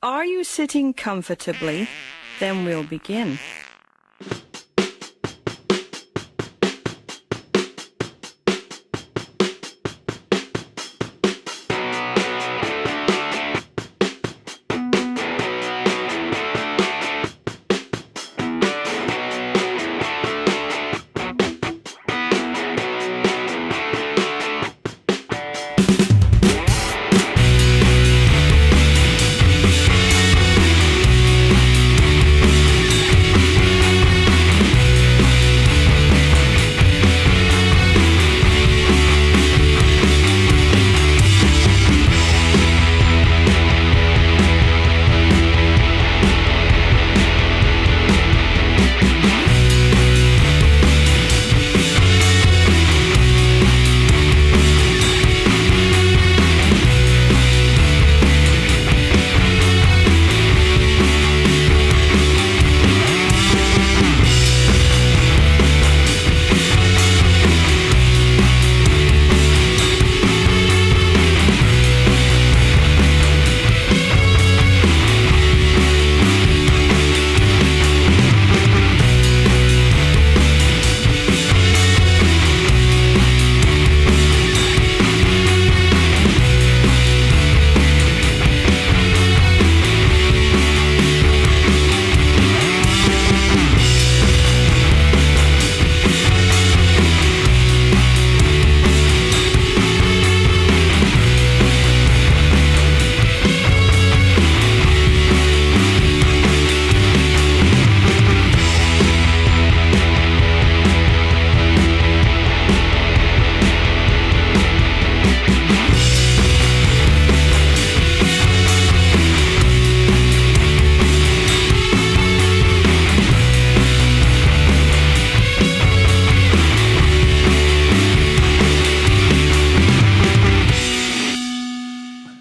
Are you sitting comfortably? Then we'll begin.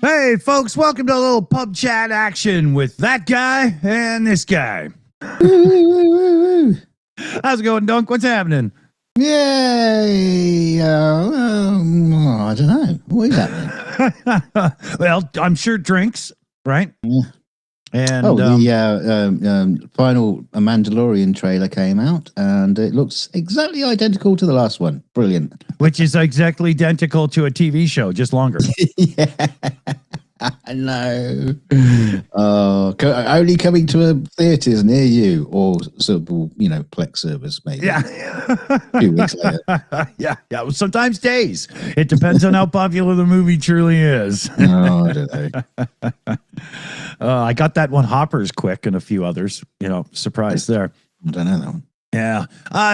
Hey, folks, welcome to a little pub chat action with that guy and this guy. How's it going, Dunk? What's happening? Yay! I don't know. What is happening? Well, I'm sure drinks, right? Yeah. And the final Mandalorian trailer came out, and it looks exactly identical to the last one. Brilliant. which is exactly identical to a TV show, just longer. Yeah, I know. Only coming to theatres near you, or sort of, Plex service maybe. Yeah. A few weeks later. Yeah. Well, sometimes days. It depends on how popular the movie truly is. Oh, I don't know. I got that one Hoppers quick and a few others. Surprise there. I don't know that one. Yeah.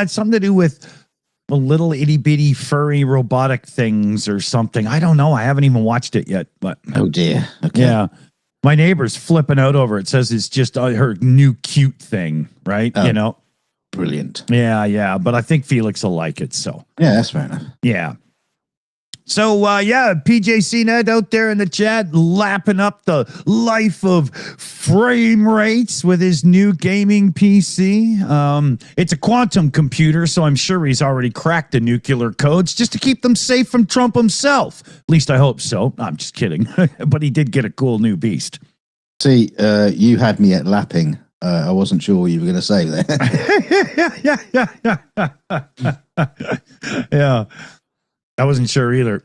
It's something to do with the little itty bitty furry robotic things or something. I don't know. I haven't even watched it yet. But oh dear. Okay. Yeah. My neighbor's flipping out over it. Says it's just her new cute thing, right? Oh, brilliant. Yeah. But I think Felix will like it. So yeah, that's fair enough. yeah. So, PJC Ned out there in the chat lapping up the life of frame rates with his new gaming PC. It's a quantum computer, so I'm sure he's already cracked the nuclear codes just to keep them safe from Trump himself. At least I hope so. I'm just kidding. But he did get a cool new beast. See, you had me at lapping. I wasn't sure what you were going to say there. Yeah. I wasn't sure either.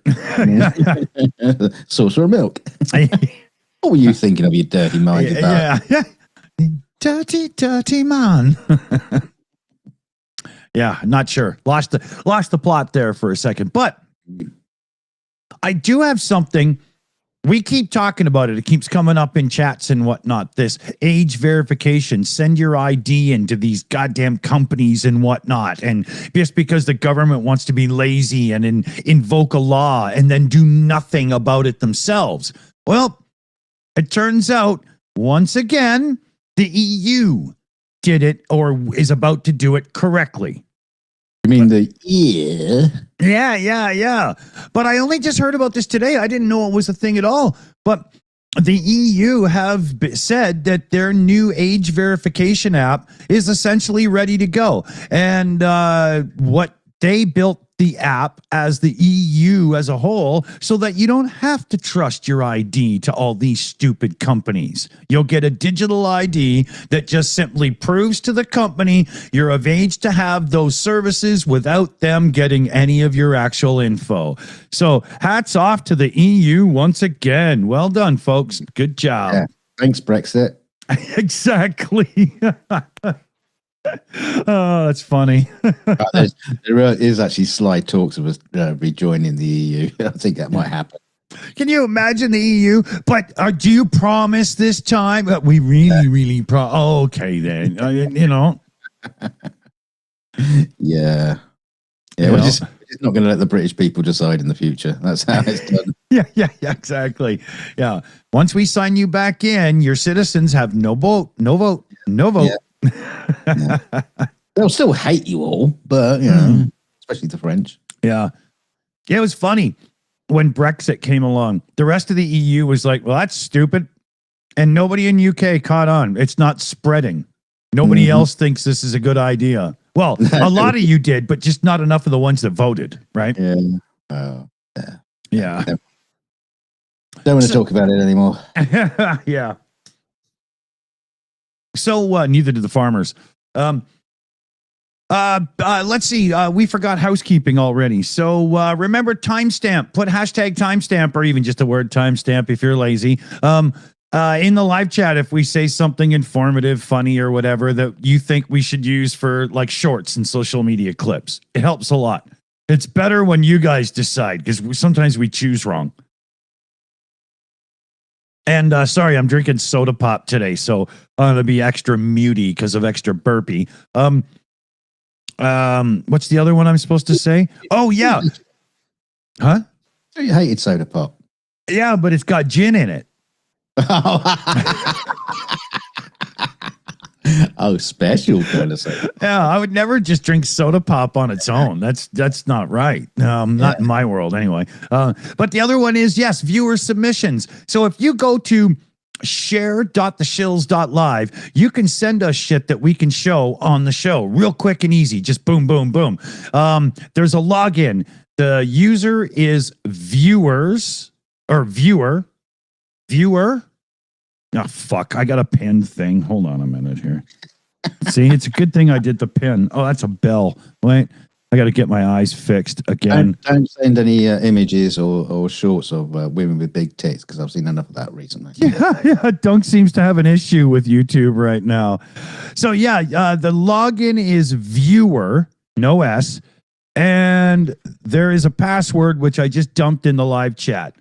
Saucer of milk. What were you thinking of, you dirty mind? Yeah. Dirty man. Yeah, not sure. Lost the plot there for a second. But I do have something. We keep talking about it. It keeps coming up in chats and whatnot. This age verification, send your ID into these goddamn companies and whatnot. And just because the government wants to be lazy and invoke a law and then do nothing about it themselves. Well, it turns out, once again, the EU did it or is about to do it correctly. You mean the ear? Yeah. But I only just heard about this today. I didn't know it was a thing at all. But the EU have said that their new age verification app is essentially ready to go. And what They built the app as the EU as a whole so that you don't have to trust your ID to all these stupid companies. You'll get a digital ID that just simply proves to the company you're of age to have those services without them getting any of your actual info. So hats off to the EU once again. Well done, folks. Good job. Yeah. Thanks, Brexit. Exactly. Oh, that's funny. There is actually slight talks of us rejoining the EU. I think that might happen. Can you imagine the EU? But do you promise this time? We really okay, then. You know. Yeah. We're just not going to let the British people decide in the future. That's how it's done. Yeah, exactly. Yeah. Once we sign you back in, your citizens have no vote. Yeah. Yeah. They'll still hate you all, but you know, especially the French. Yeah, it was funny when Brexit came along. The rest of the EU was like, "Well, that's stupid," and nobody in UK caught on. It's not spreading. Nobody else thinks this is a good idea. Well, a lot of you did, but just not enough of the ones that voted, right? Yeah. Yeah. Don't want to talk about it anymore. Yeah. So neither did the farmers. Let's see. We forgot housekeeping already. So remember timestamp. Put hashtag timestamp or even just the word timestamp if you're lazy. In the live chat, if we say something informative, funny, or whatever that you think we should use for like shorts and social media clips, it helps a lot. It's better when you guys decide because sometimes we choose wrong. And sorry, I'm drinking soda pop today, so I'm gonna be extra muty because of extra burpee. What's the other one I'm supposed to say? Oh yeah, huh? You hated soda pop. Yeah, but it's got gin in it. Oh, special kind of soda. Yeah, I would never just drink soda pop on its own. That's not right. Not in my world anyway. But the other one is, yes, viewer submissions. So if you go to share.theshills.live, you can send us shit that we can show on the show real quick and easy. Just boom, boom, boom. There's a login. The user is viewer. Oh, fuck. I got a pen thing. Hold on a minute here. See, it's a good thing I did the pen. Oh, that's a bell. Wait, I got to get my eyes fixed again. Don't send any images or shorts of women with big tits because I've seen enough of that recently. Yeah. Dunk seems to have an issue with YouTube right now. So, yeah, the login is viewer, no S. And there is a password, which I just dumped in the live chat.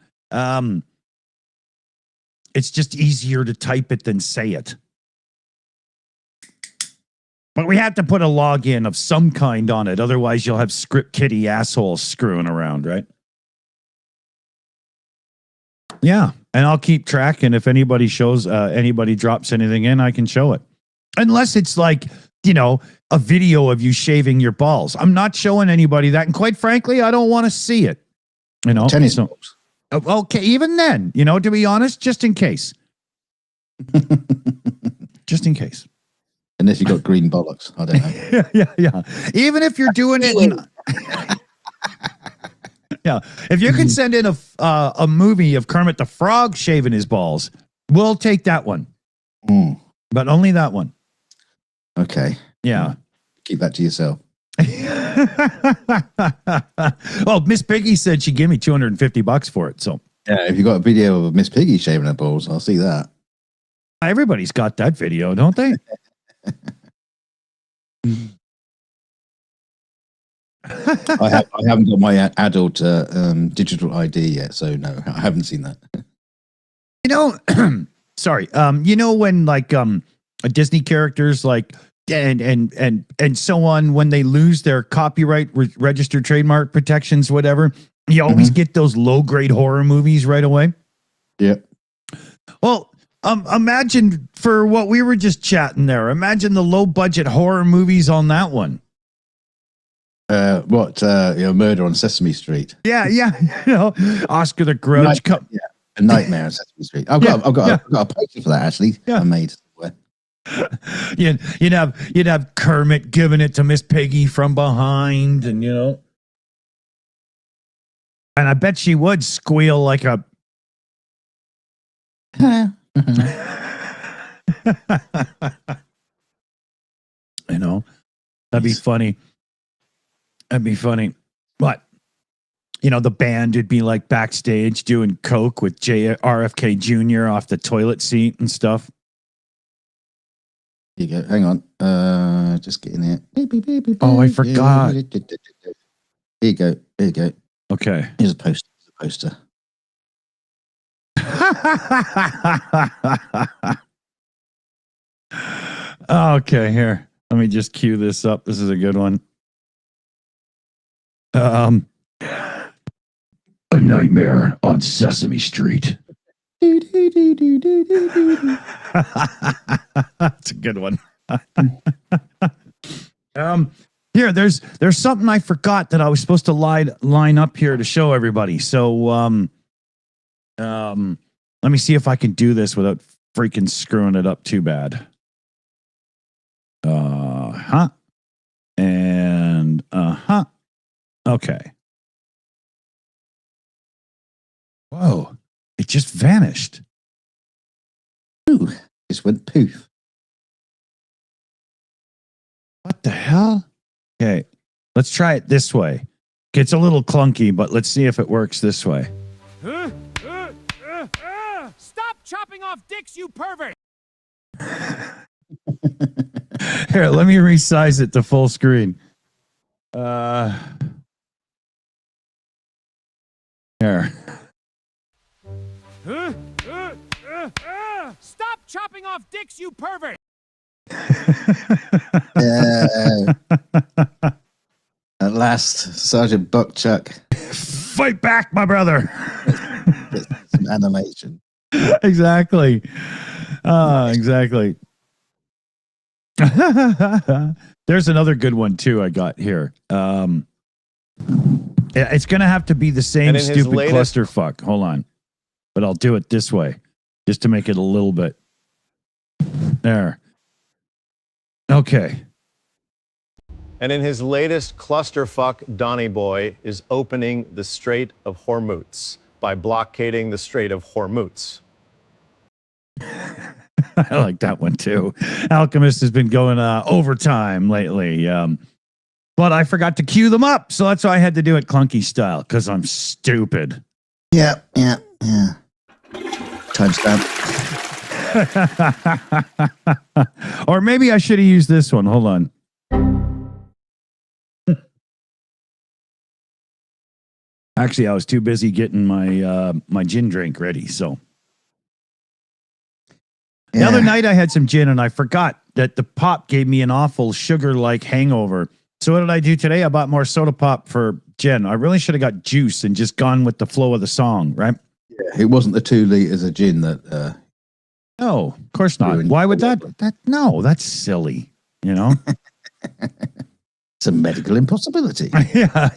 It's just easier to type it than say it. But we have to put a login of some kind on it. Otherwise, you'll have script kiddie assholes screwing around, right? Yeah. And I'll keep track. And if anybody drops anything in, I can show it. Unless it's like, you know, a video of you shaving your balls. I'm not showing anybody that. And quite frankly, I don't want to see it. You know, tennis balls. Okay, even then, you know, to be honest, just in case. Just in case. Unless you got green bollocks. I don't know. Yeah. Even if you're doing it yeah. If you can send in a movie of Kermit the Frog shaving his balls, we'll take that one. But only that one. Okay. Yeah. Keep that to yourself. Well, Miss Piggy said she'd give me $250 for it. So yeah, if you got a video of Miss Piggy shaving her balls, I'll see that. Everybody's got that video, don't they? I haven't got my adult digital ID yet, so no, I haven't seen that. You know, sorry. You know when like Disney characters like and so on, when they lose their copyright registered trademark protections, whatever, you always get those low grade horror movies right away. Yep. Well, imagine for what we were just chatting there. Imagine the low budget horror movies on that one. Murder on Sesame Street. Yeah. You know, Oscar the Grouch. A Nightmare on Sesame Street. I've got a poster for that actually. Yeah. I made. You'd have Kermit giving it to Miss Piggy from behind, and and I bet she would squeal like a. That'd be funny. That'd be funny. But the band would be like backstage doing coke with RFK Jr. off the toilet seat and stuff. Here you go. Hang on. Just getting it. Oh, I forgot. Here you go. Here you go. Okay. Here's a poster. Okay, here. Let me just cue this up. This is a good one. A Nightmare on Sesame Street. That's a good one. Here, there's something I forgot that I was supposed to line up here to show everybody. So, let me see if I can do this without freaking screwing it up too bad. And okay. Whoa! It just vanished. Ooh, just went poof. What the hell? Okay, let's try it this way. It's a little clunky, but let's see if it works this way. Stop chopping off dicks, you pervert! Here, let me resize it to full screen. Here. Stop chopping off dicks, you pervert! At last, Sergeant Buckchuck. Fight back, my brother. Some animation. Exactly. Exactly. There's another good one too I got here. It's gonna have to be the same stupid clusterfuck. Hold on. But I'll do it this way. Just to make it a little bit. There. Okay. And in his latest clusterfuck, Donny Boy is opening the Strait of Hormuz by blockading the Strait of Hormuz. I like that one too. Alchemist has been going overtime lately. But I forgot to cue them up, so that's why I had to do it clunky style, because I'm stupid. Yeah. Timestamp. Or maybe I should have used this one. Hold on. Actually, I was too busy getting my my gin drink ready. So the other night I had some gin and I forgot that the pop gave me an awful sugar-like hangover. So what did I do today? I bought more soda pop for gin. I really should have got juice and just gone with the flow of the song, right? Yeah, it wasn't the 2 liters of gin that. No, of course not. Why would that? No, that's silly. It's a medical impossibility.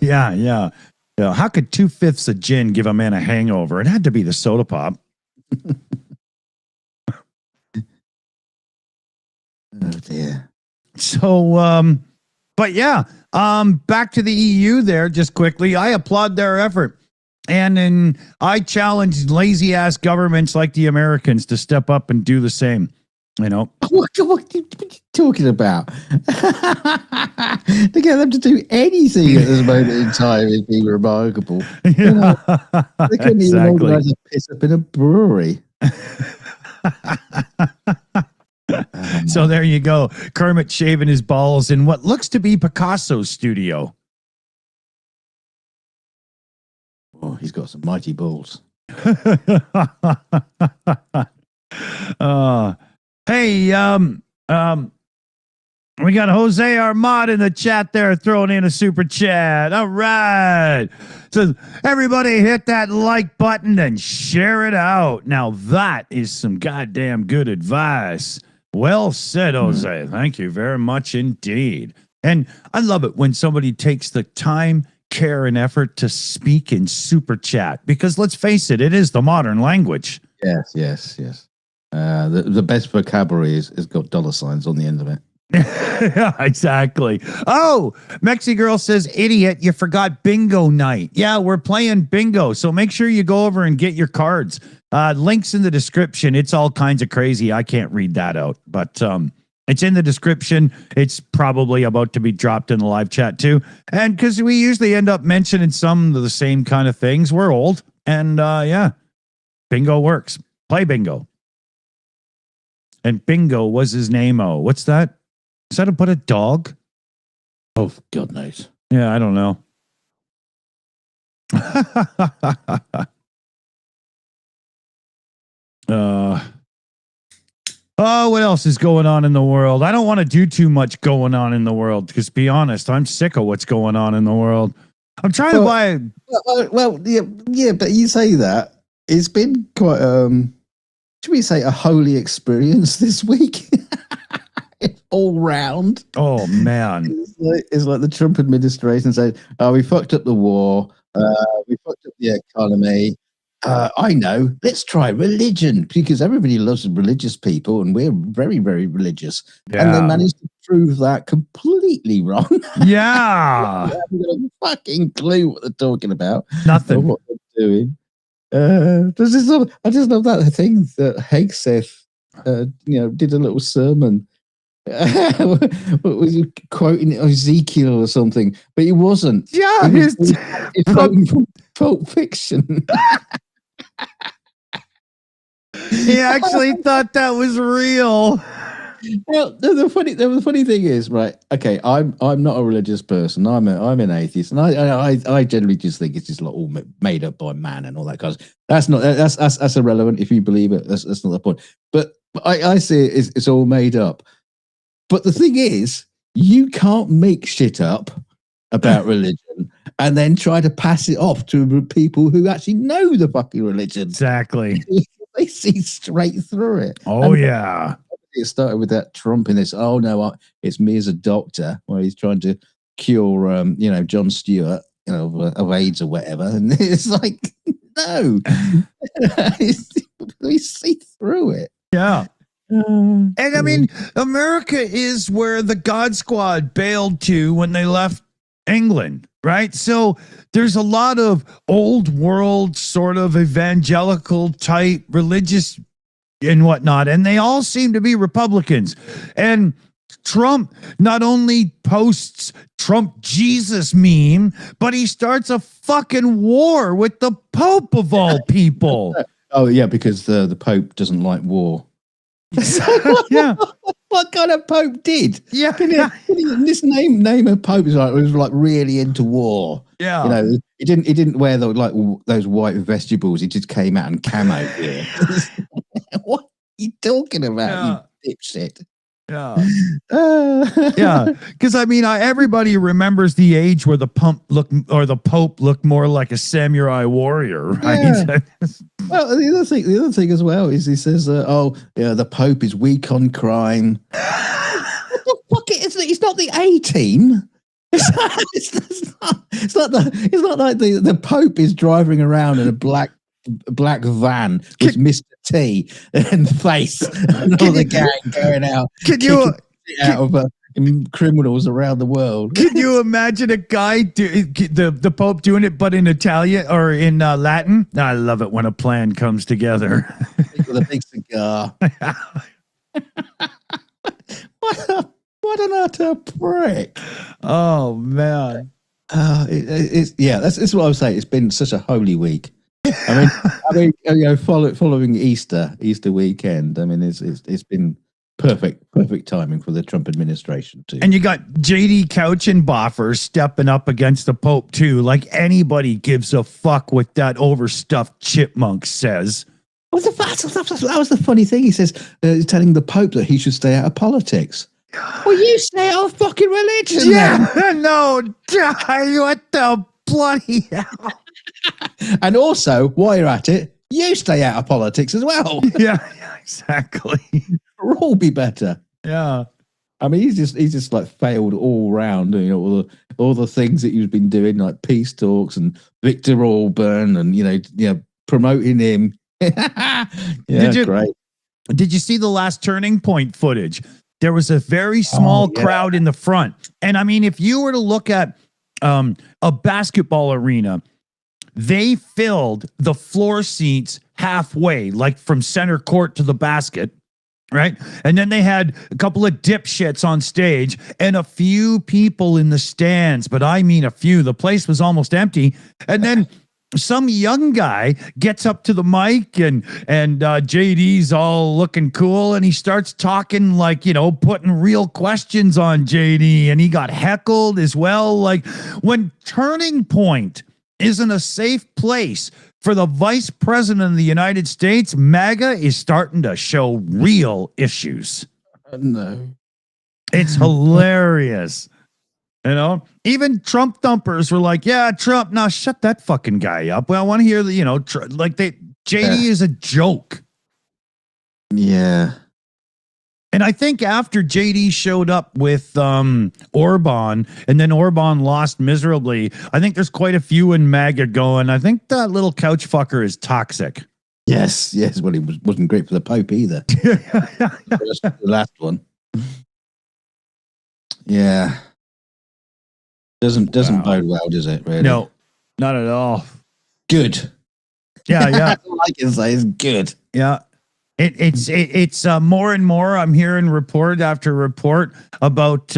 Yeah. How could 2/5 of gin give a man a hangover? It had to be the soda pop. Oh dear. So, but yeah, back to the EU there just quickly. I applaud their effort. And then I challenge lazy ass governments like the Americans to step up and do the same. What are you talking about? To get them to do anything at this moment in time is being remarkable. Yeah, they couldn't even organize a piss up in a brewery. So there you go. Kermit shaving his balls in what looks to be Picasso's studio. Oh, he's got some mighty balls. Hey, we got Jose Armad in the chat there throwing in a super chat. All right. So everybody hit that like button and share it out. Now that is some goddamn good advice. Well said, Jose. Thank you very much indeed. And I love it when somebody takes the time, care, and effort to speak in super chat, because let's face it, it is the modern language. Yes. The best vocabulary is got dollar signs on the end of it. Yeah, exactly. Oh, Mexi Girl says, idiot, you forgot bingo night. Yeah, we're playing bingo. So make sure you go over and get your cards. Links in the description. It's all kinds of crazy. I can't read that out, but it's in the description. It's probably about to be dropped in the live chat too. And because we usually end up mentioning some of the same kind of things. We're old. And yeah, bingo works. Play bingo. And bingo was his name. Oh, what's that? Is that about a dog? Oh, God knows. Yeah, I don't know. Oh, what else is going on in the world? I don't want to do too much going on in the world because, be honest, I'm sick of what's going on in the world. I'm trying to buy. Well, yeah, but you say that it's been quite, should we say, a holy experience this week? All round. Oh man, it's like the Trump administration said, "Oh, we fucked up the war. We fucked up the economy. I know. Let's try religion because everybody loves religious people, and we're very, very religious." Yeah. And they managed to prove that completely wrong. Yeah, I haven't got a fucking clue what they're talking about. Nothing. Or what they're doing. I just love that thing that Hegseth, did a little sermon. What was he quoting Ezekiel or something? But he wasn't. Yeah, he's quoting from Pulp Fiction. He actually thought that was real. Well, the funny thing is, right? Okay, I'm not a religious person. I'm an atheist, and I generally just think it's just like all made up by man and all that kind of. That's irrelevant if you believe it. That's not the point. But I see it's all made up. But the thing is, you can't make shit up about religion and then try to pass it off to people who actually know the fucking religion. Exactly. They see straight through it. Oh, yeah. It started with that Trump in this, oh, no, it's me as a doctor, where he's trying to cure, John Stewart, of AIDS or whatever. And it's like, no. We see through it. Yeah. And I mean, America is where the God Squad bailed to when they left England, right? So there's a lot of old world sort of evangelical type religious and whatnot, and they all seem to be Republicans. And Trump not only posts Trump Jesus meme, but he starts a fucking war with the Pope of all people. Oh yeah, because the Pope doesn't like war. Yeah. What kind of Pope did? Yeah. This name of Pope was like really into war. Yeah. He didn't wear those white vestibules. He just came out in camo. Yeah. What are you talking about, you dipshit? Yeah. Yeah. Because I mean, everybody remembers the age where the Pope looked more like a samurai warrior, right? Yeah. Well, the other thing as well is he says, the Pope is weak on crime. What the fuck? He's not the A-team. It's not like the Pope is driving around in a black van with Mr. T and face and all the gang going out. Out of criminals around the world. Can you imagine a guy the Pope doing it, but in Italian or in Latin? I love it when a plan comes together. With a big cigar. What an utter prick! Oh man. That's what I was saying. It's been such a holy week. I mean, following Easter weekend. I mean, it's been perfect timing for the Trump administration too. And you got JD Couchenboffer stepping up against the Pope too. Like anybody gives a fuck what that overstuffed chipmunk says. That was the funny thing. He says he's telling the Pope that he should stay out of politics. Well, you stay out of fucking religion. Yeah, no, what the bloody hell? And also, while you're at it, you stay out of politics as well. Yeah, exactly. We'll all be better. Yeah. I mean, he's just like failed all round. All the things that he's been doing, like peace talks and Viktor Orban, and promoting him. Great. Did you see the last Turning Point footage? There was a very small crowd in the front. And I mean, if you were to look at a basketball arena, they filled the floor seats halfway, like from center court to the basket, right? And then they had a couple of dipshits on stage and a few people in the stands, but I mean a few. The place was almost empty. And then some young guy gets up to the mic and JD's all looking cool and he starts talking like, you know, putting real questions on JD, and he got heckled as well. Like, when Turning Point isn't a safe place for the vice president of the United States, MAGA is starting to show real issues. No. It's hilarious. You know, even Trump thumpers were like, yeah, Trump, now shut that fucking guy up. Well, I want to hear the, you know, JD is a joke. Yeah. And I think after JD showed up with Orban, and then Orban lost miserably, I think there's quite a few in MAGA going, I think that little couch fucker is toxic. Yes. Well, he wasn't great for the Pope either. The last one. Yeah. Doesn't bode well, does it? Really? No, not at all. Good. Yeah. That's all I can say is good. Yeah. It's more and more. I'm hearing report after report about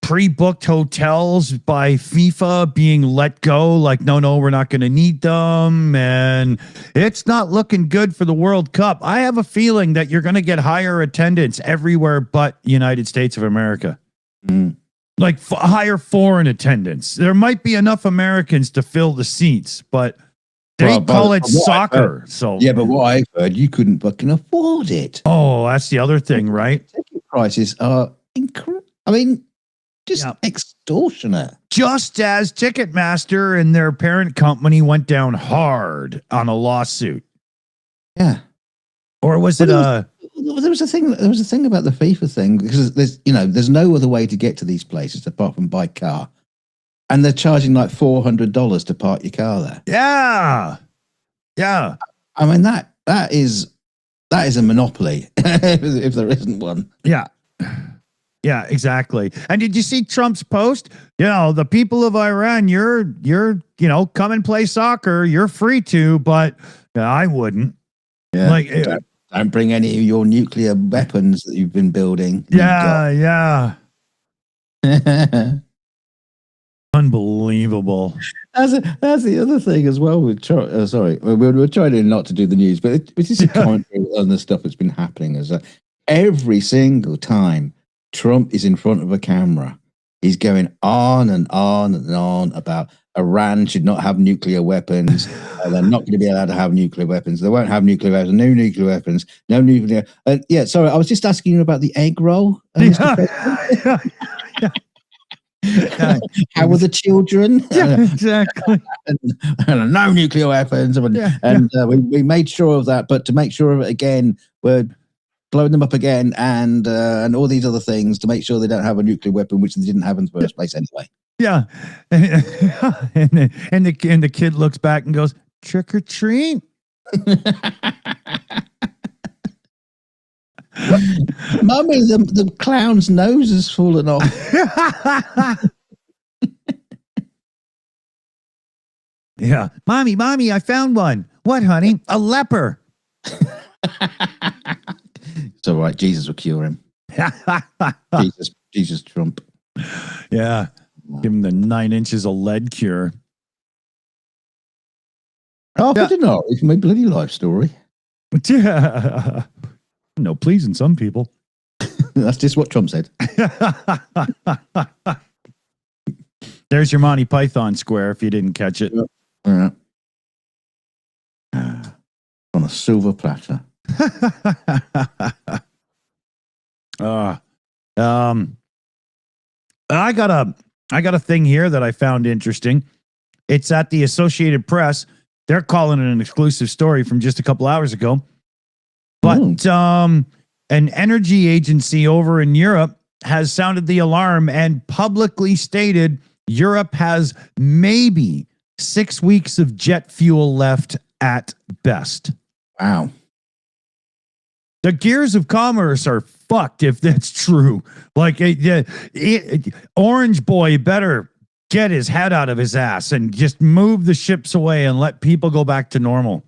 pre-booked hotels by FIFA being let go. Like, no, we're not going to need them, and it's not looking good for the World Cup. I have a feeling that you're going to get higher attendance everywhere but United States of America. Like higher foreign attendance. There might be enough Americans to fill the seats, but they call it soccer. So yeah, but what I've heard, you couldn't fucking afford it. Oh, that's the other thing, right? Ticket prices are just extortionate. Just as Ticketmaster and their parent company went down hard on a lawsuit. Yeah. Or was it there was a thing about the FIFA thing, because there's no other way to get to these places apart from by car. And they're charging like $400 to park your car there. Yeah. I mean, that is a monopoly if there isn't one. Yeah. Yeah, exactly. And did you see Trump's post? You know, the people of Iran, you're come and play soccer. You're free to, but I wouldn't. Yeah. Like, don't bring any of your nuclear weapons that you've been building. Yeah. Unbelievable. That's the other thing as well. We're trying not to do the news, but it's just a commentary on the stuff that's been happening. Is that every single time Trump is in front of a camera, he's going on and on and on about Iran should not have nuclear weapons. They're not going to be allowed to have nuclear weapons. They won't have nuclear weapons. No nuclear weapons. No nuclear. Sorry, I was just asking you about the egg roll. How were the children? Yeah, exactly. and no nuclear weapons. We made sure of that, but to make sure of it again, we're blowing them up again and all these other things to make sure they don't have a nuclear weapon, which they didn't have in the first place anyway. Yeah. And the kid looks back and goes, trick or treat. Mummy, the clown's nose has fallen off. Yeah. Mommy, I found one. What, honey? A leper. It's all right. Jesus will cure him. Jesus Trump. Yeah. Give him the 9 inches of lead cure. Oh, I didn't know. It's my bloody life story. Yeah. No, pleasing some people. That's just what Trump said. There's your Monty Python square if you didn't catch it. Yeah. On a silver platter. I got a thing here that I found interesting. It's at the Associated Press. They're calling it an exclusive story from just a couple hours ago. But an energy agency over in Europe has sounded the alarm and publicly stated Europe has maybe 6 weeks of jet fuel left at best. Wow. The gears of commerce are fucked if that's true. Like, Orange Boy better get his head out of his ass and just move the ships away and let people go back to normal.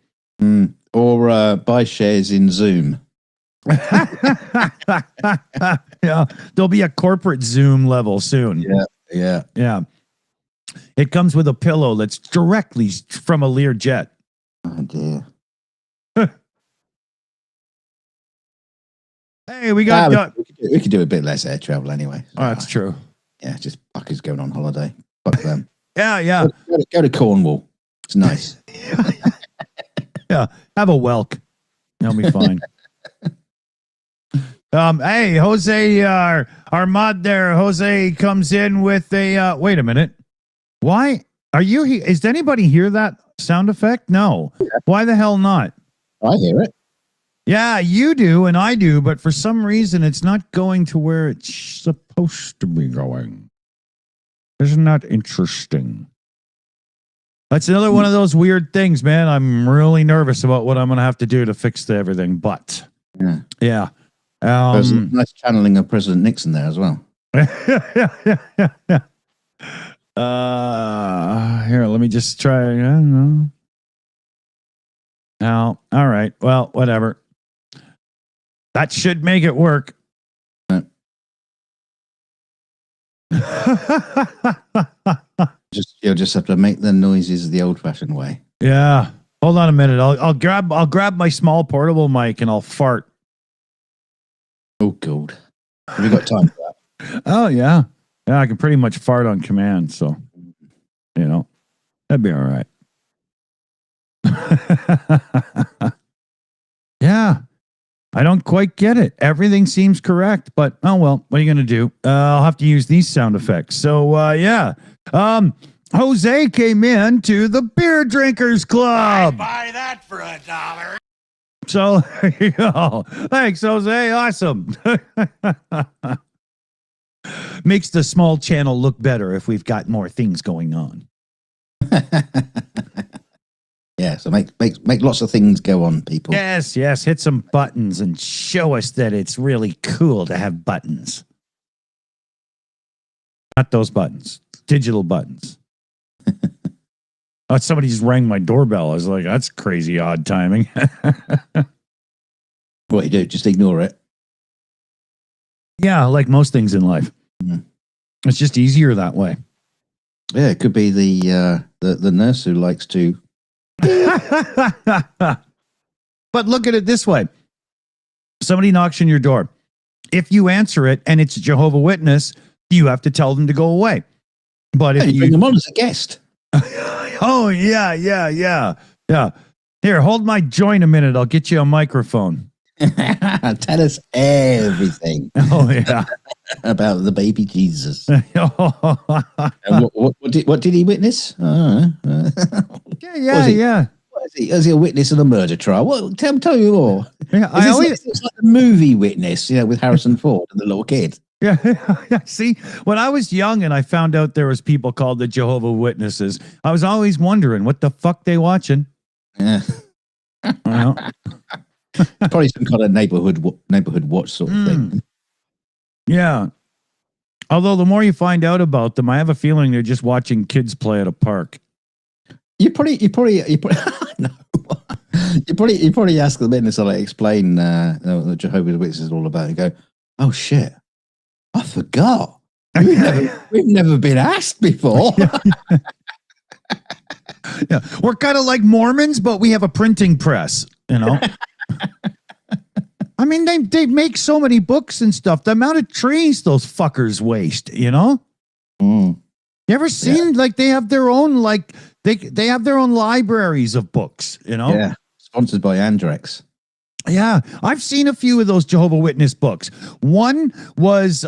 Or buy shares in Zoom. Yeah, there'll be a corporate Zoom level soon. Yeah. It comes with a pillow that's directly from a Learjet. Oh dear. Hey, we got. We could do a bit less air travel anyway. Oh, that's true. Yeah, just fuckers going on holiday. Fuck them. Yeah. Go to Cornwall. It's nice. Yeah, have a Welk. That'll be fine. Hey, Jose, our mod there, Jose comes in with a, wait a minute. Why are you here? Is anybody hear that sound effect? No. Yeah. Why the hell not? I hear it. Yeah, you do and I do, but for some reason it's not going to where it's supposed to be going. Isn't that interesting? That's another one of those weird things, man. I'm really nervous about what I'm going to have to do to fix everything, but yeah. There's a nice channeling of President Nixon there as well. Here, let me just try. I don't know. Now, all right. Well, whatever. That should make it work. You'll just have to make the noises the old-fashioned way. Yeah. Hold on a minute. I'll grab my small portable mic and I'll fart. Oh God. Have you got time for that? Oh yeah. Yeah, I can pretty much fart on command, so that'd be all right. Yeah. I don't quite get it. Everything seems correct, but oh well, what are you gonna do? I'll have to use these sound effects. So yeah. Jose came in to the Beer Drinkers Club. I'd buy that for $1. So there you go. Thanks, Jose. Awesome. Makes the small channel look better if we've got more things going on. Yeah, so make lots of things go on, people. Yes. Hit some buttons and show us that it's really cool to have buttons. Not those buttons. Digital buttons. Oh, somebody just rang my doorbell. I was like, that's crazy odd timing. What do you do? Just ignore it. Yeah, like most things in life. It's just easier that way. Yeah, it could be the nurse who likes to. But look at it this way. Somebody knocks on your door. If you answer it and it's a Jehovah's Witness, you have to tell them to go away. But if you bring them on as a guest. Oh, yeah. Here, hold my joint a minute. I'll get you a microphone. Tell us everything. Oh, yeah. About the baby Jesus. And what did he witness? Yeah. Was he a witness in a murder trial? What? Tell me more. Yeah, it's like the movie Witness, with Harrison Ford and the little kid. Yeah. See, when I was young and I found out there was people called the Jehovah's Witnesses, I was always wondering what the fuck they watching. Yeah. Probably some kind of neighborhood watch sort of thing. Yeah. Although the more you find out about them, I have a feeling they're just watching kids play at a park. You probably no. you probably ask them in and sort of explain what Jehovah's Witnesses is all about and go, oh shit, I forgot. We've never been asked before. Yeah, we're kind of like Mormons, but we have a printing press, I mean, they make so many books and stuff. The amount of trees those fuckers waste, You ever seen like they have their own they have their own libraries of books, Yeah, sponsored by Andrex. Yeah, I've seen a few of those Jehovah's Witness books. One was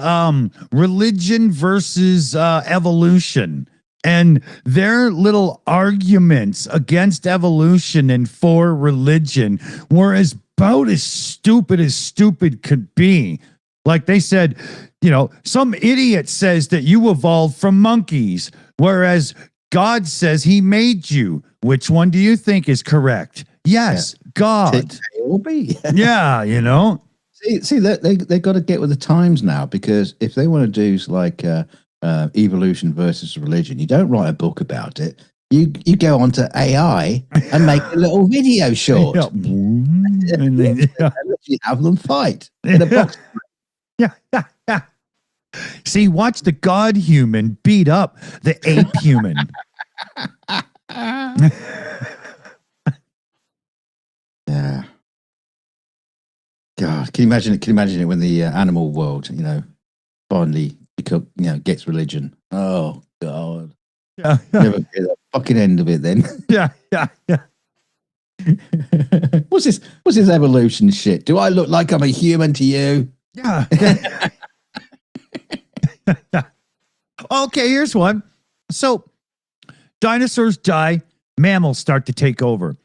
Religion versus Evolution. And their little arguments against evolution and for religion were about as stupid could be. Like they said, some idiot says that you evolved from monkeys, whereas God says he made you. Which one do you think is correct? Yes, God. It will be. Yeah, you know. See, they got to get with the times now, because if they want to do like evolution versus religion, you don't write a book about it. You go onto AI and make a little video short. Yeah. And then, yeah. And you have them fight in a box. Yeah. See, watch the God human beat up the ape human. Yeah. God, can you imagine it? Can you imagine it when the animal world, finally gets religion? Oh God. Yeah. Never get the fucking end of it then. Yeah. What's this evolution shit? Do I look like I'm a human to you? Yeah. Okay, here's one. So dinosaurs die, mammals start to take over.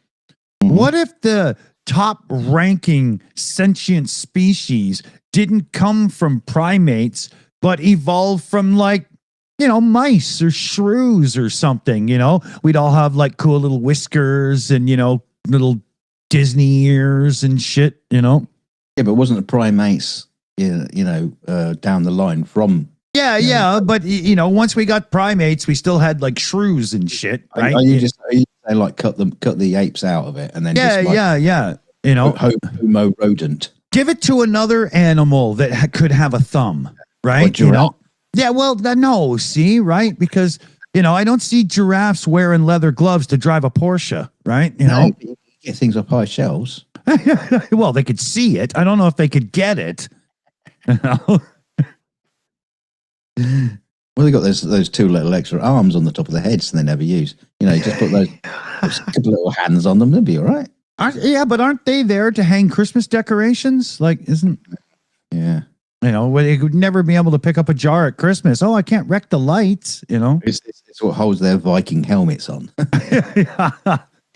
Mm-hmm. What if the top ranking sentient species didn't come from primates, but evolved from mice or shrews or something? We'd all have like cool little whiskers and, little Disney ears and shit, Yeah, but wasn't the primates, down the line from? Yeah, but once we got primates, we still had like shrews and shit, right? Are you saying like cut the apes out of it and then yeah. Homo rodent. Give it to another animal that could have a thumb, right? Giraffe. Yeah, well, no, see, right? Because I don't see giraffes wearing leather gloves to drive a Porsche, right? No, but you get things off high shelves. Well, they could see it. I don't know if they could get it. Well, they got those two little extra arms on the top of their heads, and they never use. You just put those couple little hands on them, they'll be all right. Yeah, but aren't they there to hang Christmas decorations? Yeah. They would never be able to pick up a jar at Christmas. Oh, I can't wreck the lights, It's what holds their Viking helmets on.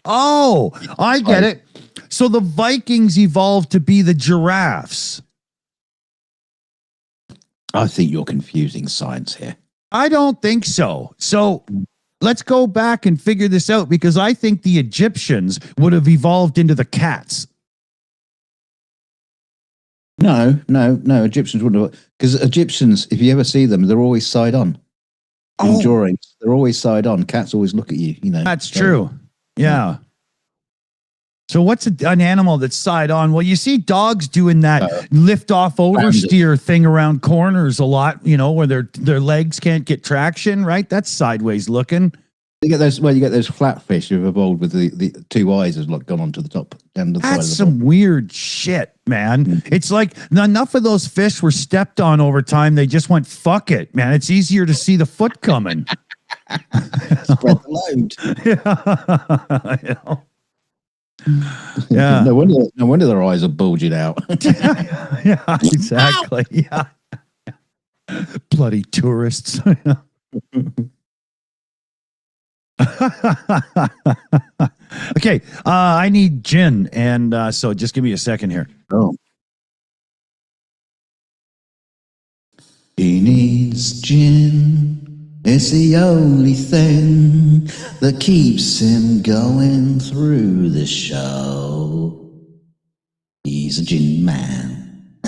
Oh, I get it. So the Vikings evolved to be the giraffes. I think you're confusing science here. I don't think so. So let's go back and figure this out, because I think the Egyptians would have evolved into the cats. No. Egyptians wouldn't have, because Egyptians, if you ever see them, they're always side on. In drawings, they're always side on. Cats always look at you. That's true. Yeah. So what's an animal that's side on? Well, you see dogs doing that lift off oversteer thing around corners a lot, where their legs can't get traction, right? That's sideways looking. You get those flatfish who've evolved with the two eyes has gone onto the top. Down the That's side of some weird shit, man. Mm-hmm. It's like enough of those fish were stepped on over time. They just went, fuck it, man. It's easier to see the foot coming. Spread the load. Yeah. No wonder their eyes are bulging out. Yeah, exactly. Yeah. Bloody tourists. Okay, I need gin, and so just give me a second here. Oh. He needs gin. It's the only thing that keeps him going through the show. He's a gin man.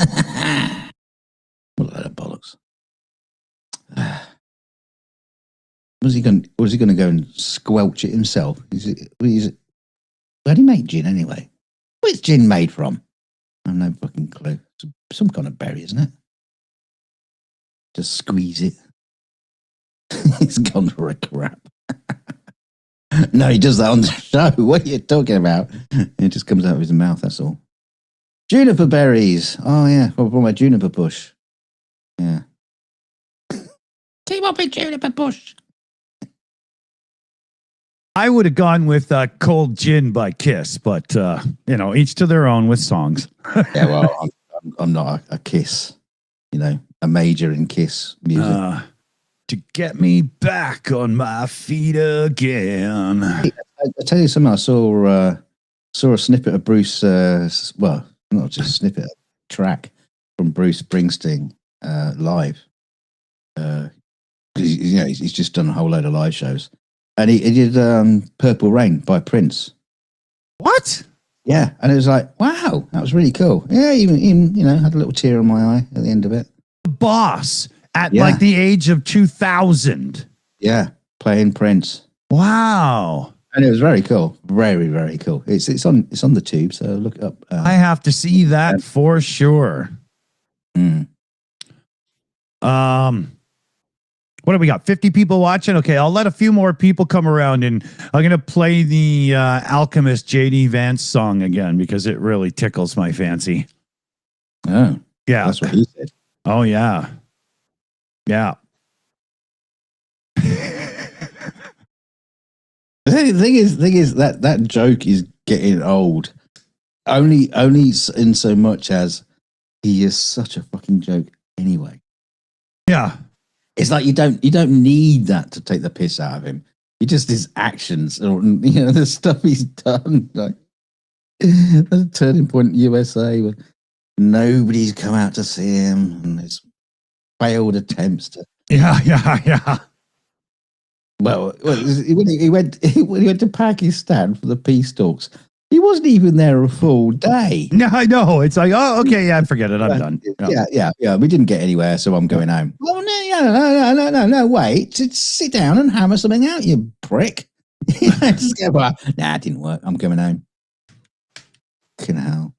What a load of bollocks. Was he going to go and squelch it himself? Where do you make gin anyway? Where's gin made from? I have no fucking clue. Some kind of berry, isn't it? Just squeeze it. He's gone for a crap. No, he does that on the show. What are you talking about? It just comes out of his mouth, that's all. Juniper berries. Oh, yeah. From my juniper bush. Yeah. Keep up a juniper bush. I would have gone with Cold Gin by Kiss, but, each to their own with songs. Yeah, well, I'm not a Kiss, a major in Kiss music. To get me back on my feet again. I tell you something, I saw a snippet of Bruce, well, not just a snippet, a track from Bruce Springsteen live. He's just done a whole load of live shows. And he did Purple Rain by Prince. What? Yeah, and it was like, wow, that was really cool. Yeah, even had a little tear in my eye at the end of it. The boss at like the age of 2000. Yeah, playing Prince. Wow. And it was very cool. Very, very cool. It's on the tube, so look it up. I have to see that for sure. What do we got? 50 people watching? Okay, I'll let a few more people come around, and I'm going to play the Alchemist JD Vance song again because it really tickles my fancy. Oh, yeah. That's what he said. Oh, yeah. Yeah. The thing is that joke is getting old. Only in so much as he is such a fucking joke anyway. Yeah. It's like you don't need that to take the piss out of him. He just his actions, or the stuff he's done. Like the turning point USA, where nobody's come out to see him, and his failed attempts to. Yeah. Well, when he went to Pakistan for the peace talks, he wasn't even there a full day. No, I know. It's like, oh, okay, yeah, forget it. I'm done. Yeah. We didn't get anywhere, so I'm going home. Oh no! Wait, just sit down and hammer something out, you prick. Just go, nah, it didn't work. I'm coming home. Fucking hell.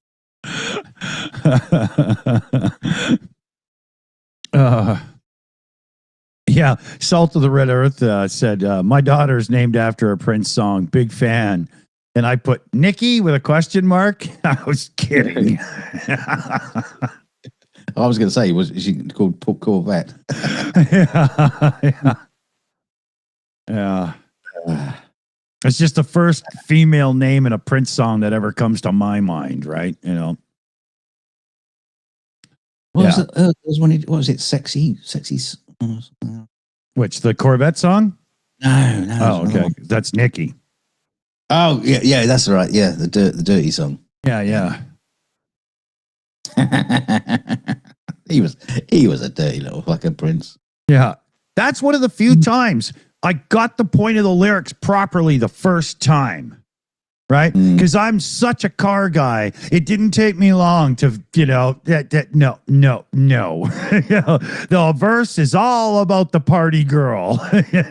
Yeah, Salt of the Red Earth said, my daughter's named after a Prince song. Big fan. And I put Nikki with a question mark. I was kidding. I was going to say, is she called Corvette? Yeah. It's just the first female name in a Prince song that ever comes to my mind, right? What was it? Sexy. Which, the Corvette song? No. Oh, okay. That's Nikki. Oh, yeah, that's right. Yeah, the dirty song. Yeah. He was a dirty little fucking Prince. Yeah. That's one of the few times I got the point of the lyrics properly the first time. Right? Because I'm such a car guy. It didn't take me long to, no. The verse is all about the party girl.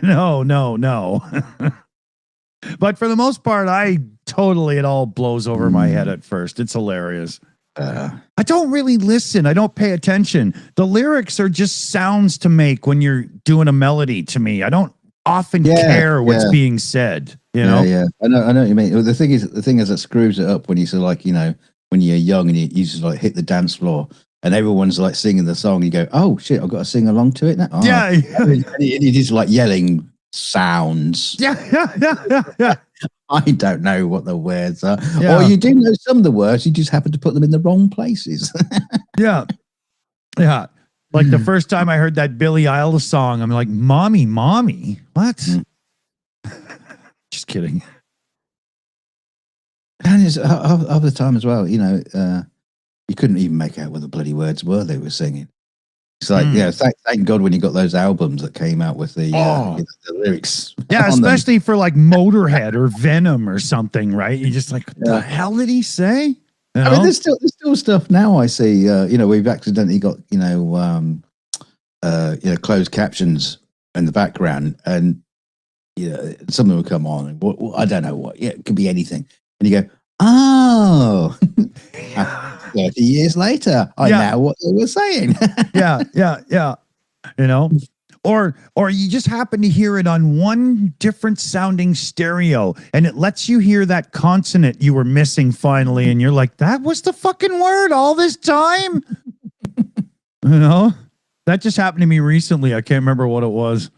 No. But for the most part, it all blows over my head at first. It's hilarious. I don't really listen. I don't pay attention. The lyrics are just sounds to make when you're doing a melody to me. I don't often care what's being said. Yeah. I know what you mean. The thing is that screws it up when you sort of like, when you're young and you just like hit the dance floor and everyone's like singing the song. And you go, oh shit, I've got to sing along to it now. Oh. Yeah. And it is like yelling sounds. Yeah. I don't know what the words are. Yeah. Or you do know some of the words, you just happen to put them in the wrong places. Yeah. Like the first time I heard that Billie Eilish song, I'm like, mommy, what? Just kidding. And it's other time as well, you couldn't even make out what the bloody words were they were singing. It's like, thank God when you got those albums that came out with the lyrics. Yeah, especially for like Motorhead or Venom or something, right? You're just like, what the hell did he say? I mean, there's still stuff now I see, we've accidentally got, closed captions in the background and, some of them come on and I don't know what, it could be anything. And you go, oh, 30 years later, I know what they were saying. Yeah. Or you just happen to hear it on one different sounding stereo and it lets you hear that consonant you were missing finally. And you're like, that was the fucking word all this time. That just happened to me recently. I can't remember what it was.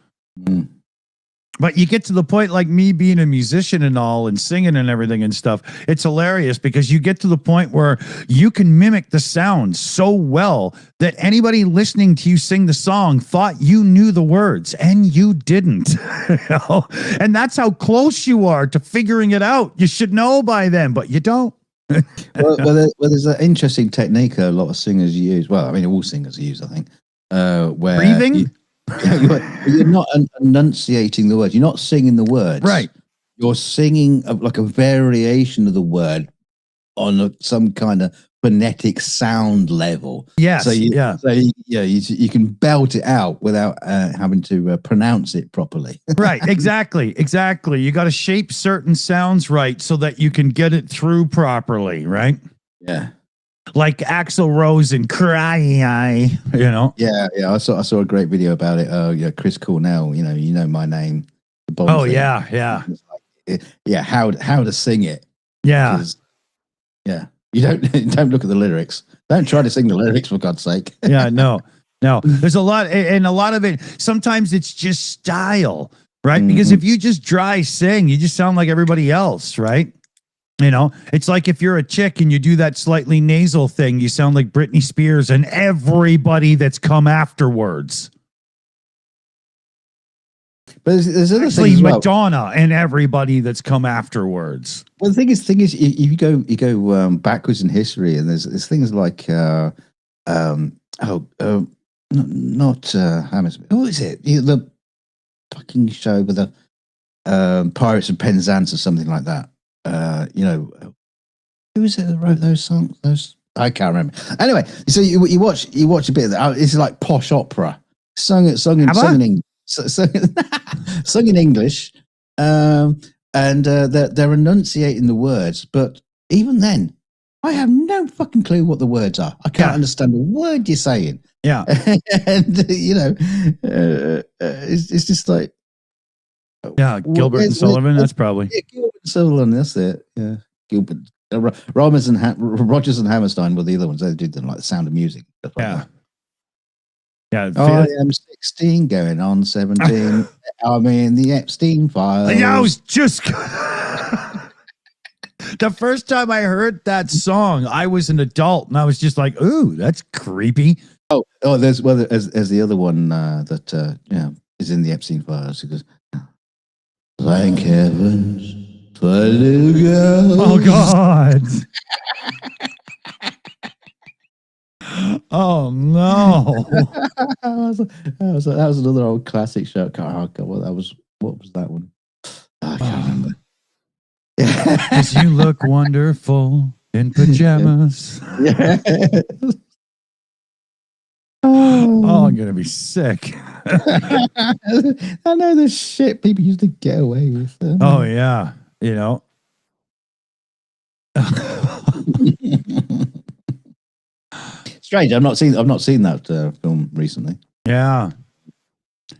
But you get to the point, like me being a musician and all and singing and everything and stuff, it's hilarious because you get to the point where you can mimic the sound so well that anybody listening to you sing the song thought you knew the words and you didn't. And that's how close you are to figuring it out. You should know by then, but you don't. well, there's an interesting technique a lot of singers use. Well, I mean, all singers use, I think. Where breathing? You're not enunciating the words. You're not singing the words. Right. You're singing like a variation of the word some kind of phonetic sound level. Yes. So you, yeah. so you can belt it out without having to pronounce it properly. Right. Exactly. You got to shape certain sounds right so that you can get it through properly. Right. Yeah. Like Axl Rose and Cry, you know. Yeah. I saw a great video about it. Yeah, Chris Cornell. You know my name. The Bond Oh thing. yeah. Yeah. How to sing it? Yeah. Because, yeah. You don't look at the lyrics. Don't try to sing the lyrics, for God's sake. Yeah, no. There's a lot, and a lot of it. Sometimes it's just style, right? Because if you just dry sing, you just sound like everybody else, right? You know, it's like if you're a chick and you do that slightly nasal thing, you sound like Britney Spears and everybody that's come afterwards. But there's other Actually, things as well. Madonna and everybody that's come afterwards. Well, the thing is, if you go backwards in history, and there's things like not Hammersmith. Who is it? The fucking show with the Pirates of Penzance or something like that. Who is it that wrote those songs? I can't remember. Anyway, so you watch a bit of that. It's like posh opera, sung in English. Sung in English, and they're enunciating the words. But even then, I have no fucking clue what the words are. I can't understand a word you're saying. Yeah, and it's just like, Gilbert and Sullivan. That's probably Gilbert and Sullivan. That's it. Yeah, Gilbert. Rogers and Hammerstein were the other ones. They did them like The Sound of Music. Stuff like that. Yeah, I am 16, going on 17. I'm in the Epstein files. Yeah, I was just the first time I heard that song, I was an adult, and I was just like, "Ooh, that's creepy." Oh, there's the other one that is in the Epstein files. It goes, "Thank heavens for a little girl." Oh God. Oh no! that was another old classic show. What was that one? I can't remember. Because you look wonderful in pajamas. Yeah. Oh, I'm gonna be sick. I know the shit people used to get away with. Oh yeah, you know. Strange. I've not seen that film recently. Yeah.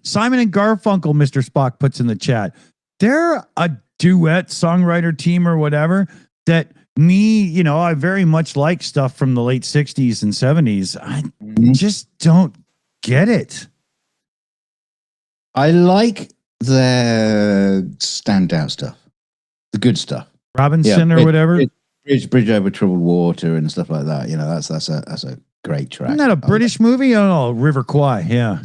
Simon and Garfunkel, Mr. Spock puts in the chat. They're a duet songwriter team or whatever that I very much like stuff from the late 60s and 70s. I just don't get it. I like the standout stuff, the good stuff. Robinson or whatever. Bridge over troubled water and stuff like that. That's a great track. Isn't that a British movie? Oh, no, River Kwai. Yeah.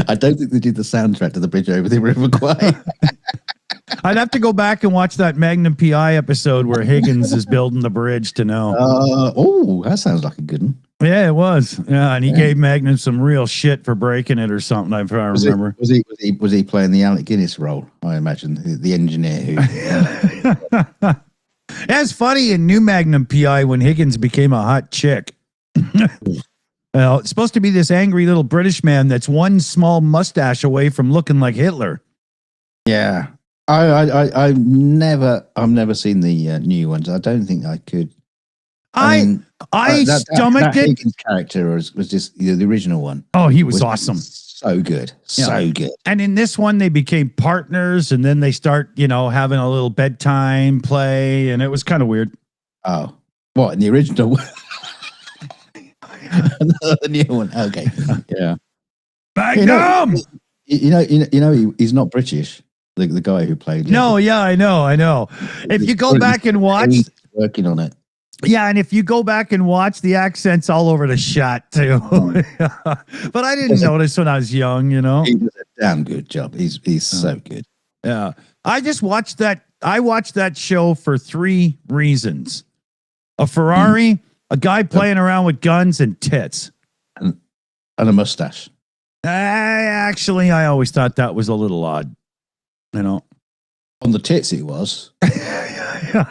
I don't think they did the soundtrack to the Bridge over the River Kwai. I'd have to go back and watch that Magnum PI episode where Higgins is building the bridge to know. That sounds like a good one. Yeah, it was. Yeah, and he gave Magnum some real shit for breaking it or something. I remember. Was he playing the Alec Guinness role? I imagine the engineer who. That's funny in New Magnum PI when Higgins became a hot chick. Well, it's supposed to be this angry little British man that's one small mustache away from looking like Hitler. Yeah, I've never seen the new ones. I don't think I could. I stomached it. Higgins character was just the original one. Oh, he was awesome. So good. So good. And in this one, they became partners, and then they start, having a little bedtime play, and it was kind of weird. Oh, what, in the original one? The new one. Okay. Yeah. Magnum! He's not British, the guy who played. No, yeah, I know. If you go back and watch. He's working on it. Yeah, and if you go back and watch, the accent's all over the shot too. But I didn't notice when I was young, He does a damn good job. He's so good. Yeah. I just watched that. I watched that show for 3 reasons: a Ferrari, a guy playing around with guns, and tits. And a mustache. I always thought that was a little odd. On the tits it was.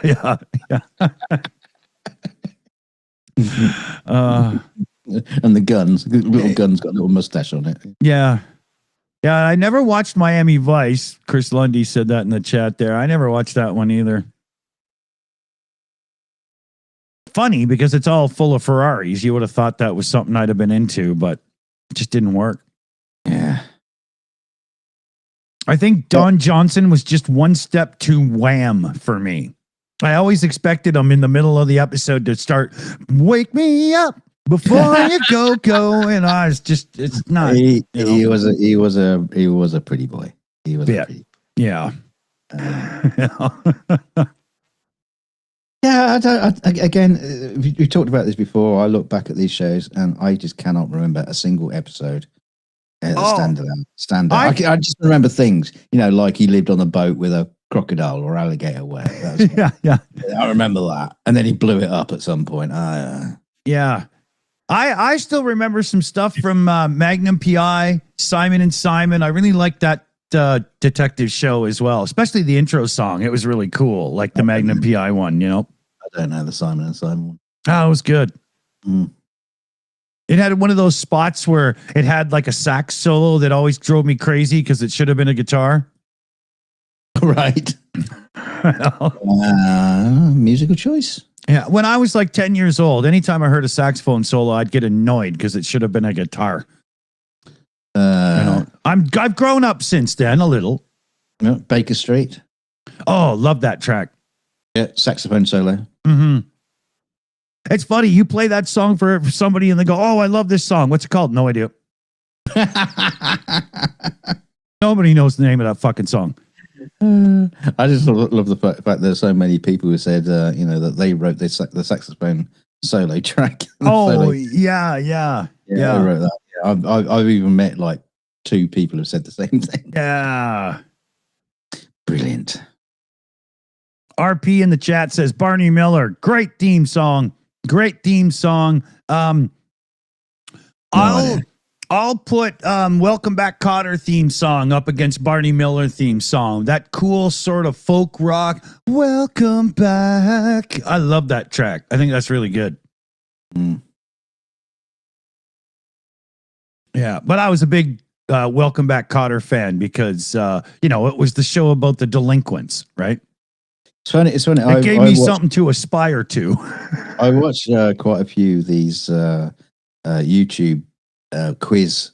yeah, yeah. And the guns, little guns got a little mustache on it. Yeah. Yeah, I never watched Miami Vice. Chris Lundy said that in the chat there. I never watched that one either. Funny because it's all full of Ferraris. You would have thought that was something I'd have been into, but it just didn't work. Yeah. I think Don Johnson was just one step too wham for me. I always expected him in the middle of the episode to start, wake me up before you go. And I was just, it's not. He was a pretty boy. He was a pretty. Yeah. Yeah, again, we talked about this before. I look back at these shows and I just cannot remember a single episode. Standard. I just remember things, like he lived on a boat with a crocodile or alligator. Yeah. I remember that, and then he blew it up at some point. Yeah, I still remember some stuff from Magnum PI, Simon and Simon. I really liked that detective show as well, especially the intro song. It was really cool, like the Magnum PI one. I don't know the Simon and Simon one. Oh, it was good. Mm. It had one of those spots where it had like a sax solo that always drove me crazy because it should have been a guitar. Right. Musical choice. Yeah. When I was like 10 years old, anytime I heard a saxophone solo, I'd get annoyed because it should have been a guitar. I've grown up since then a little. Baker Street. Oh, love that track. Yeah, saxophone solo. Mm-hmm. It's funny. You play that song for somebody and they go, "Oh, I love this song. What's it called?" No idea. Nobody knows the name of that fucking song. I just love the fact there's so many people who said, that they wrote the saxophone solo track. Yeah. I wrote that. Yeah, I've even met like 2 people who said the same thing. Yeah. Brilliant. RP in the chat says Barney Miller, great theme song. I'll put Welcome Back Kotter theme song up against Barney Miller theme song. That cool sort of folk rock. Welcome back. I love that track. I think that's really good. Mm. Yeah, but I was a big Welcome Back Kotter fan because it was the show about the delinquents, right? It's funny. It gave me something to aspire to. I watched quite a few of these YouTube quiz,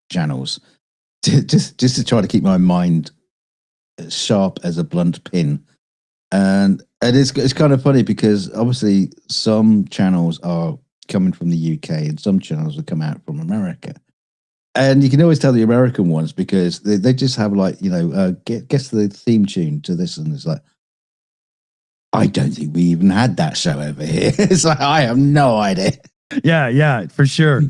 channels, just to try to keep my mind sharp as a blunt pin. And it's kind of funny because obviously some channels are coming from the UK and some channels will come out from America. And you can always tell the American ones because they just have like, guess the theme tune to this. And it's like, I don't think we even had that show over here. It's like, I have no idea. Yeah, for sure.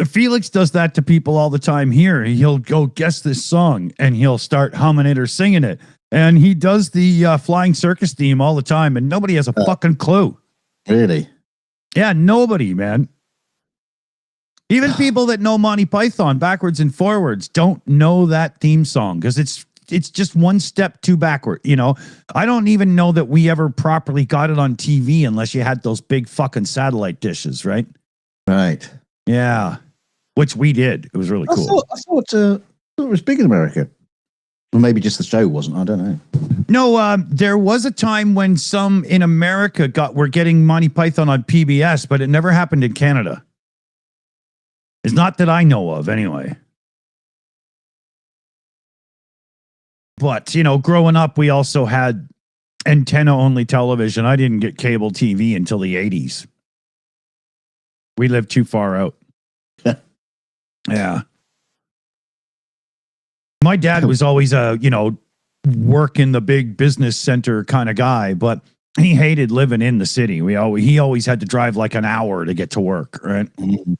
Felix does that to people all the time here. He'll go guess this song and he'll start humming it or singing it. And he does the Flying Circus theme all the time and nobody has a fucking clue. Really? Yeah, nobody, man. Even people that know Monty Python backwards and forwards don't know that theme song because it's just one step too backward. I don't even know that we ever properly got it on TV unless you had those big fucking satellite dishes, right? Right. Yeah. Which we did. It was really cool. I thought it was big in America. Or maybe just the show wasn't. I don't know. No, there was a time when some in America were getting Monty Python on PBS, but it never happened in Canada. It's not that I know of, anyway. But, growing up, we also had antenna-only television. I didn't get cable TV until the 80s. We lived too far out. Yeah. My dad was always work in the big business center kind of guy, but he hated living in the city. He always had to drive like an hour to get to work, right? Mm-hmm.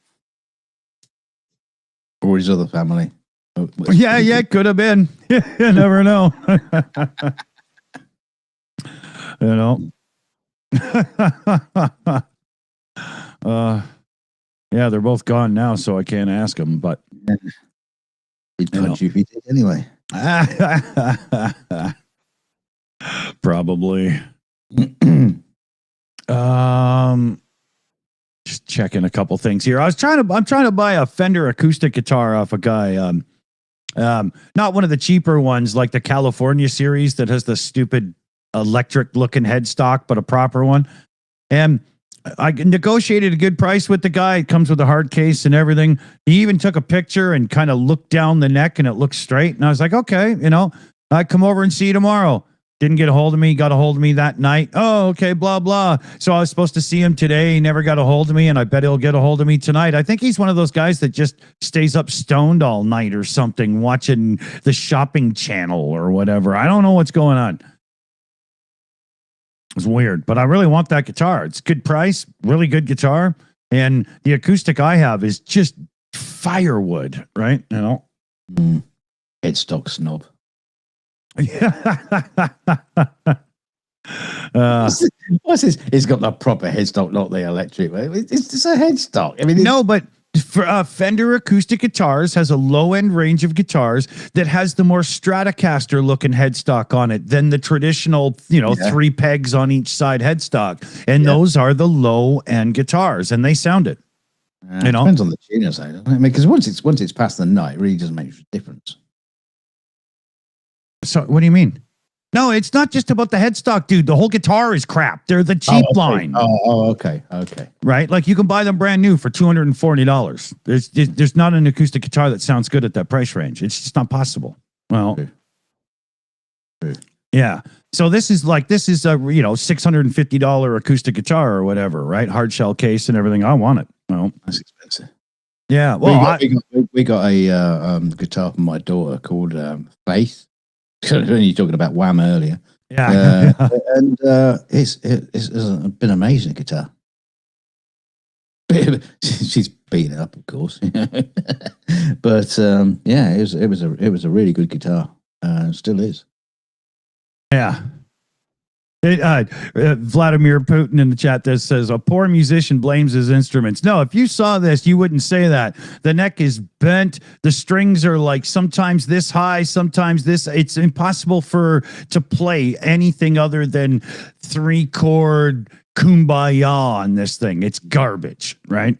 Or his other family. Yeah, could have been. You never know. Yeah, they're both gone now, so I can't ask them, but he'd punch you if he did anyway. probably. Just checking a couple things here. I'm trying to buy a Fender acoustic guitar off a guy. Not one of the cheaper ones like the California series that has the stupid electric looking headstock, but a proper one. And I negotiated a good price with the guy. It comes with a hard case and everything. He even took a picture and kind of looked down the neck and it looks straight. And I was like, okay, I come over and see you tomorrow. Didn't get a hold of me, got a hold of me that night. Oh, okay, blah, blah. So I was supposed to see him today. He never got a hold of me, and I bet he'll get a hold of me tonight. I think he's one of those guys that just stays up stoned all night or something, watching the shopping channel or whatever. I don't know what's going on. It's weird, but I really want that guitar. It's good price, really good guitar. And the acoustic I have is just firewood, right? Headstock snob. What's this? It's got the proper headstock, not the electric. It's just a headstock. I mean, no, but for Fender acoustic guitars has a low end range of guitars that has the more Stratocaster looking headstock on it than the traditional, 3 pegs on each side headstock. And those are the low end guitars, and they sound it. Depends on the tuner side, doesn't it? I mean, because once it's past the nut, it really doesn't make a difference. So what do you mean? No, it's not just about the headstock, dude. The whole guitar is crap. They're the cheap line. Okay. Right? Like you can buy them brand new for $240. There's not an acoustic guitar that sounds good at that price range. It's just not possible. Well, True. Yeah. So this is a $650 acoustic guitar or whatever, right? Hard shell case and everything. I want it. Well, that's expensive. Yeah. Well, we got a guitar from my daughter called Faith. You're talking about Wham earlier. Yeah. And it's been amazing guitar. She's beaten it up, of course. But it was a really good guitar. Still is. Yeah. Vladimir Putin in the chat says a poor musician blames his instruments. No, if you saw this, you wouldn't say that. The neck is bent. The strings are like sometimes this high, sometimes this. It's impossible to play anything other than 3-chord kumbaya on this thing. It's garbage, right?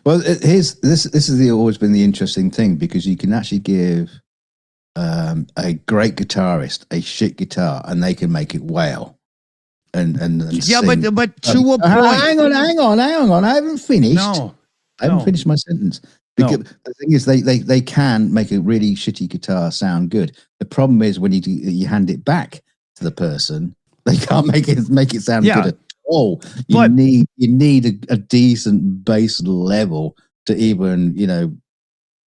Well, this has always been the interesting thing because you can actually give a great guitarist a shit guitar and they can make it wail and yeah sing. but to a point. Hang on, I haven't finished. No, I haven't finished my sentence because the thing is they can make a really shitty guitar sound good. The problem is when you hand it back to the person, they can't make it sound good at all. You need a decent bass level to even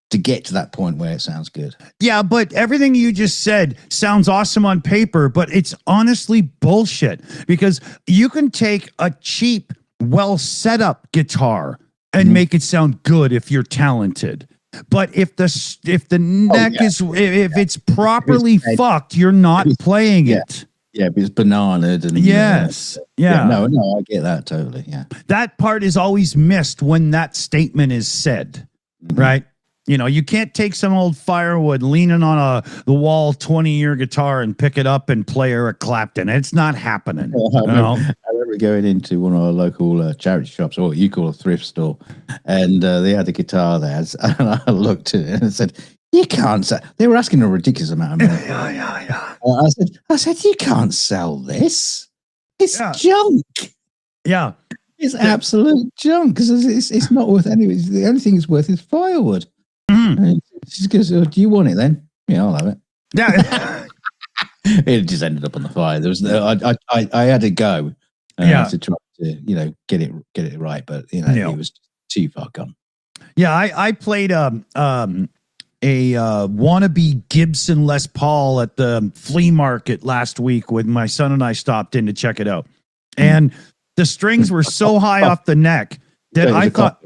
to get to that point where it sounds good. Yeah, but everything you just said sounds awesome on paper, but it's honestly bullshit because you can take a cheap, well set up guitar and make it sound good if you're talented. But if the neck if it's properly fucked, you're not playing it. Yeah, but it's bananaed and yes. No, I get that totally. Yeah. That part is always missed when that statement is said. Right? You can't take some old firewood leaning on the wall 20-year guitar and pick it up and play Eric Clapton. It's not happening. I remember going into one of our local charity shops, or what you call a thrift store, and they had a guitar there. And I looked at it and said, "You can't sell." They were asking a ridiculous amount of money. Yeah. I said, "You can't sell this. It's junk." Yeah. It's absolute junk because it's not worth anything. The only thing it's worth is firewood. She goes, "Do you want it then?" Yeah, I'll have it. Yeah. It just ended up on the fire. There was I had to go to try to get it right, but it was too far gone. Yeah, I played a wannabe Gibson Les Paul at the flea market last week when my son and I stopped in to check it out, and the strings were so high off the neck that I thought,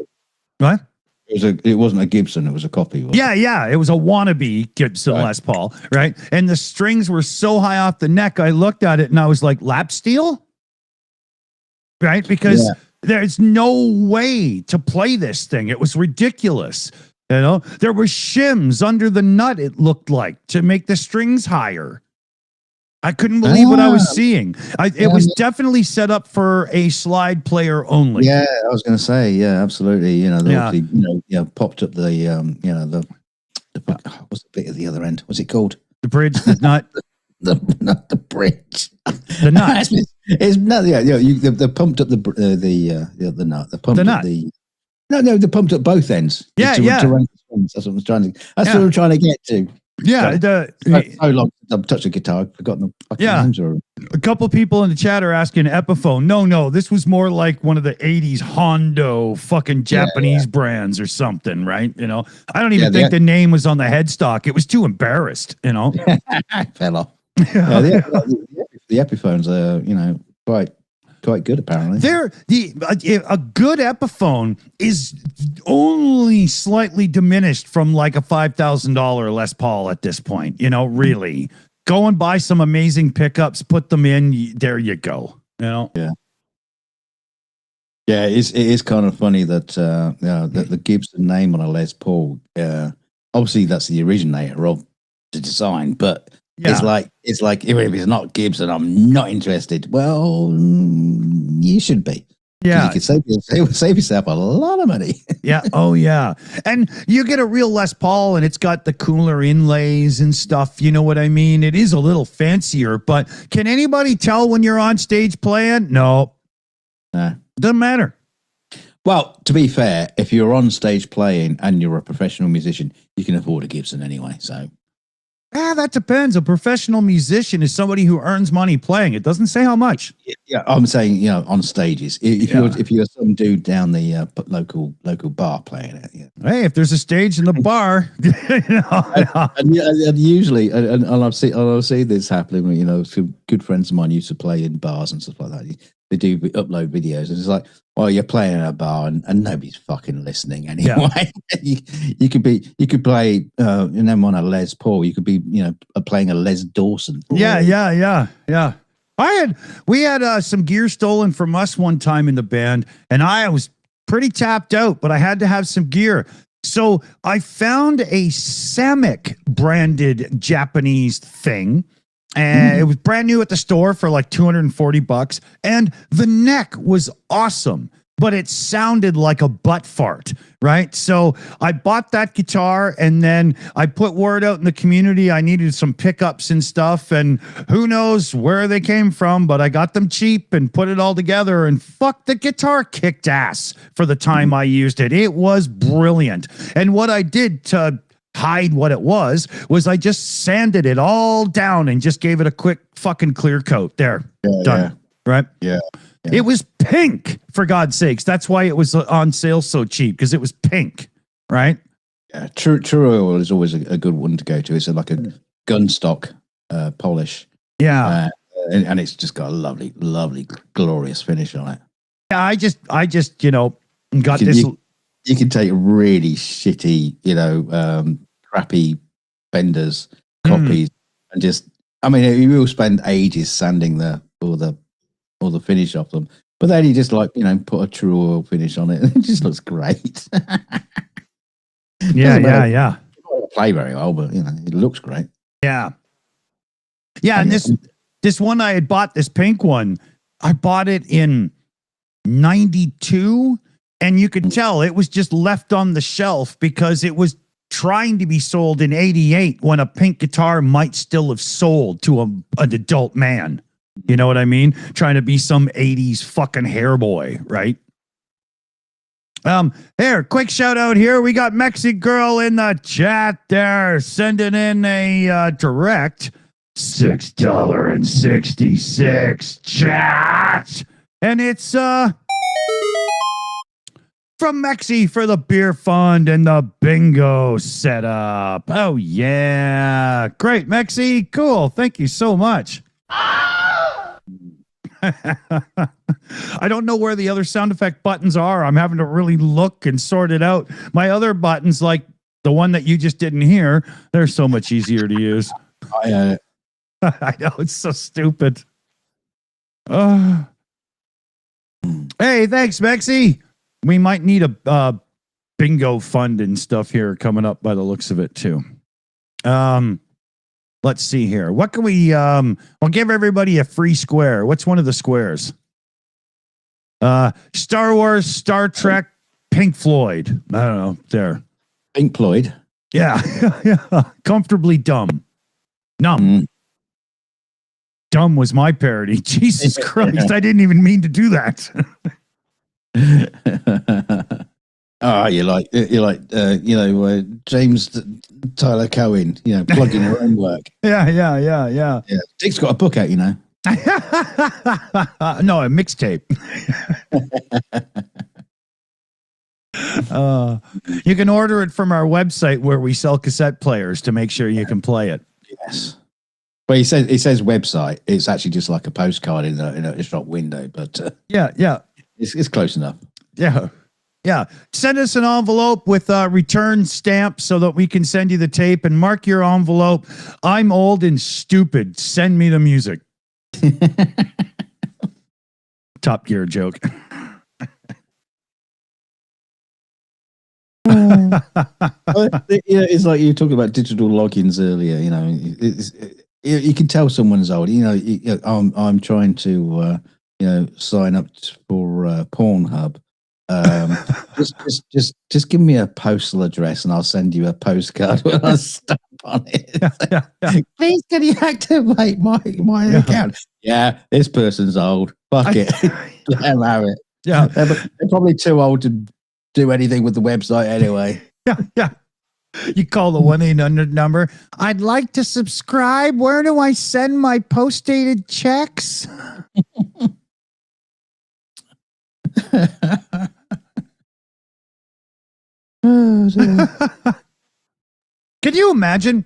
what? It wasn't a Gibson, it was a copy. Yeah. It was a wannabe Gibson Les Paul, right? And the strings were so high off the neck, I looked at it and I was like, lap steel? Right? Because there's no way to play this thing. It was ridiculous. There were shims under the nut, it looked like, to make the strings higher. I couldn't believe what I was seeing. It was definitely set up for a slide player only. Yeah, I was going to say, yeah, absolutely. You know, they obviously, popped up the, what's the bit at the other end? What's it called? The bridge, the nut. Not the bridge. The nut. It's not. Yeah, they pumped up the nut. They pumped up the. No, they pumped up both ends. Yeah. That's what I'm trying to. That's what I'm trying to get to. Yeah, so long since I've touched a guitar, I've forgotten the fucking names. A couple people in the chat are asking Epiphone. No, this was more like one of the 80s Hondo fucking Japanese brands or something, right? You know, I don't even think the name was on the headstock. It was too embarrassed, you know. Fell off. The Epiphones are, quite good apparently. A good Epiphone is only slightly diminished from like a $5,000 Les Paul at this point. You know, really go and buy some amazing pickups, put them in. There you go. You know, yeah. It is kind of funny that the Gibson name on a Les Paul. Obviously, that's the originator of the design, but. Yeah. It's like if it's not Gibson, I'm not interested. Well, you should be. Yeah, you could save yourself a lot of money. Yeah. Oh, yeah. And you get a real Les Paul, and it's got the cooler inlays and stuff. You know what I mean? It is a little fancier, but can anybody tell when you're on stage playing? No, doesn't matter. Well, to be fair, if you're on stage playing and you're a professional musician, you can afford a Gibson anyway. So. That depends. A professional musician is somebody who earns money playing. It doesn't say how much. Yeah, I'm saying, on stages. If you're some dude down the local bar playing it. Yeah. Hey, if there's a stage in the bar, and usually, and I've seen this happening. Some good friends of mine used to play in bars and stuff like that. They do upload videos, and it's like, well, you're playing in a bar and nobody's fucking listening anyway. Yeah. you could play, on a Les Paul. You could be, playing a Les Dawson. Yeah. We had some gear stolen from us one time in the band, and I was pretty tapped out, but I had to have some gear. So I found a Samick branded Japanese thing. And it was brand new at the store for like $240, and the neck was awesome, but it sounded like a butt fart, right? So I bought that guitar, and then I put word out in the community I needed some pickups and stuff, and who knows where they came from, but I got them cheap and put it all together, and fuck, the guitar kicked ass for the time I used it. It was brilliant. And what I did to hide what it was I just sanded it all down and just gave it a quick fucking clear coat. There, done. Right? Yeah. It was pink, for God's sakes. That's why it was on sale so cheap, because it was pink, right? Yeah, True Oil is always a good one to go to. It's like a gunstock polish. Yeah, and it's just got a lovely, glorious finish on it. Yeah, I just got this. You can take really shitty, crappy Fenders copies and just, you will spend ages sanding all the finish off them, but then you just put a True Oil finish on it, and it just looks great. Yeah. Play very well, but it looks great. Yeah. And this one I had bought, this pink one, I bought it in 92. And you could tell it was just left on the shelf because it was trying to be sold in 88 when a pink guitar might still have sold to an adult man. You know what I mean? Trying to be some 80s fucking hair boy, right? Here, quick shout out here. We got Mexi Girl in the chat there sending in a direct $6.66 chat. And it's from Mexi for the beer fund and the bingo setup. Oh, yeah. Great, Mexi. Cool. Thank you so much. I don't know where the other sound effect buttons are. I'm having to really look and sort it out. My other buttons, like the one that you just didn't hear, they're so much easier to use. I know. It's so stupid. Hey, thanks, Mexi. We might need a bingo fund and stuff here coming up by the looks of it too. Let's see here. What can we I'll give everybody a free square. What's one of the squares? Star Wars, Star Trek, Pink Floyd. I don't know. There. Pink Floyd. Yeah. Yeah. Comfortably dumb. Numb. Dumb was my parody. Jesus Christ. I didn't even mean to do that. Oh, you're like James Tyler Cohen, plugging your own work. Yeah. Dick's got a book out, No, a mixtape. You can order it from our website where we sell cassette players to make sure you can play it. Yes. Well, he says website. It's actually just like a postcard in a shop window, but yeah, it's close enough. Yeah. Send us an envelope with a return stamp so that we can send you the tape, and mark your envelope. I'm old and stupid. Send me the music. Top Gear joke. It's like you were talking about digital logins earlier. You can tell someone's old. I'm trying to sign up for Pornhub. Just give me a postal address and I'll send you a postcard with a stamp on it. Please, can you activate my account? Yeah, this person's old. Fuck it. Let them have it. Yeah, they're probably too old to do anything with the website anyway. Yeah. You call the 1-800 number. I'd like to subscribe. Where do I send my post-dated checks? Can you imagine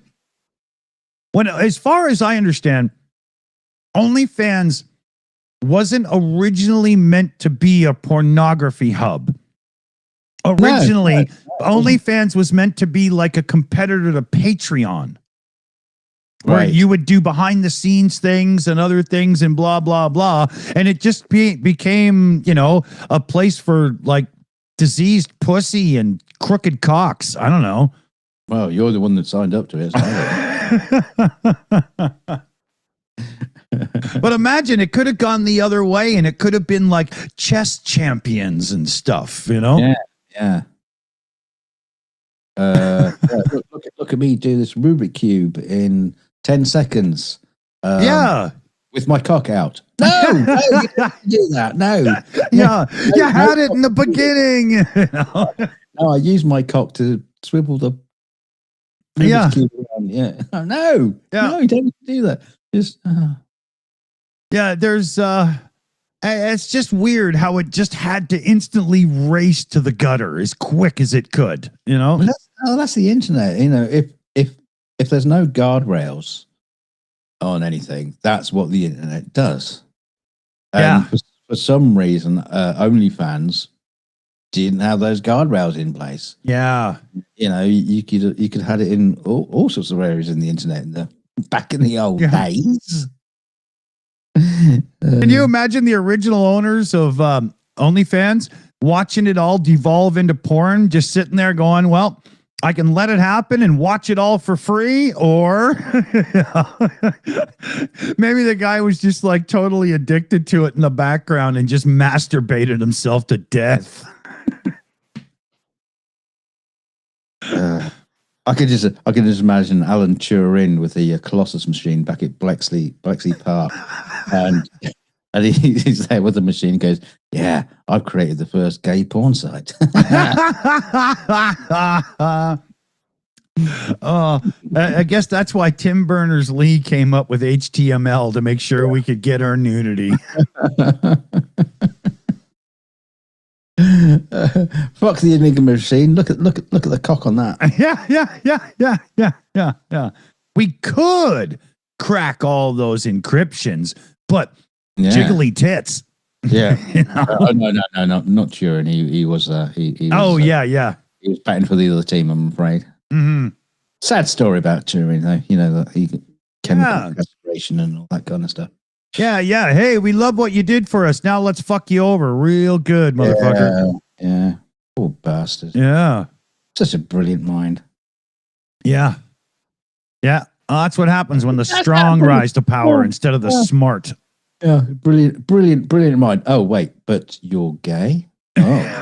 when, as far as I understand, OnlyFans wasn't originally meant to be a pornography hub. Originally, OnlyFans was meant to be like a competitor to Patreon, where you would do behind the scenes things and other things and blah, blah, blah. And it just became, a place for like diseased pussy and crooked cocks. I don't know. Well, you're the one that signed up to it. But imagine it could have gone the other way and it could have been like chess champions and stuff, Yeah. Look at me do this Rubik Cube in 10 seconds. With my cock out. No, you don't do that. No. Yeah, you had it in the beginning. No, I use my cock to swivel the Rubik's Cube around. Yeah. Oh, no, you don't do that. Just. Yeah, there's. It's just weird how it just had to instantly race to the gutter as quick as it could. Well, that's the internet. If there's no guardrails on anything, that's what the internet does. And for some reason, OnlyFans didn't have those guardrails in place. Yeah, you could have it in all sorts of areas in the internet back in the old days. Can you imagine the original owners of OnlyFans watching it all devolve into porn, just sitting there going, well, I can let it happen and watch it all for free, or maybe the guy was just like totally addicted to it in the background and just masturbated himself to death. I could just imagine Alan Turing with the Colossus machine back at Blexley Park, and he's there with the machine and goes, "Yeah, I've created the first gay porn site." I guess that's why Tim Berners-Lee came up with HTML to make sure we could get our nudity. Fuck the Enigma machine. Look at the cock on that. Yeah. We could crack all those encryptions, but jiggly tits. Yeah. No, not Turing. He was. He was, yeah. He was batting for the other team, I'm afraid. Mm-hmm. Sad story about Turing, though. That he chemical castration and all that kind of stuff. Yeah. Hey, we love what you did for us. Now let's fuck you over real good, motherfucker. Yeah. Poor bastard. Yeah. Such a brilliant mind. Yeah. That's what happens when the strong rise to power instead of the smart. Yeah, brilliant mind. Oh, wait, but you're gay? Oh.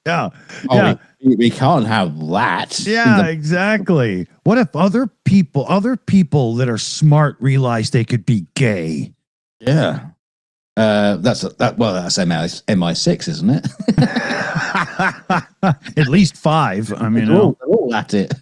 Yeah. Oh, we can't have that. Yeah, exactly. What if other people that are smart realize they could be gay? Yeah. That's MI6, isn't it? At least 5. I mean, they're all at it.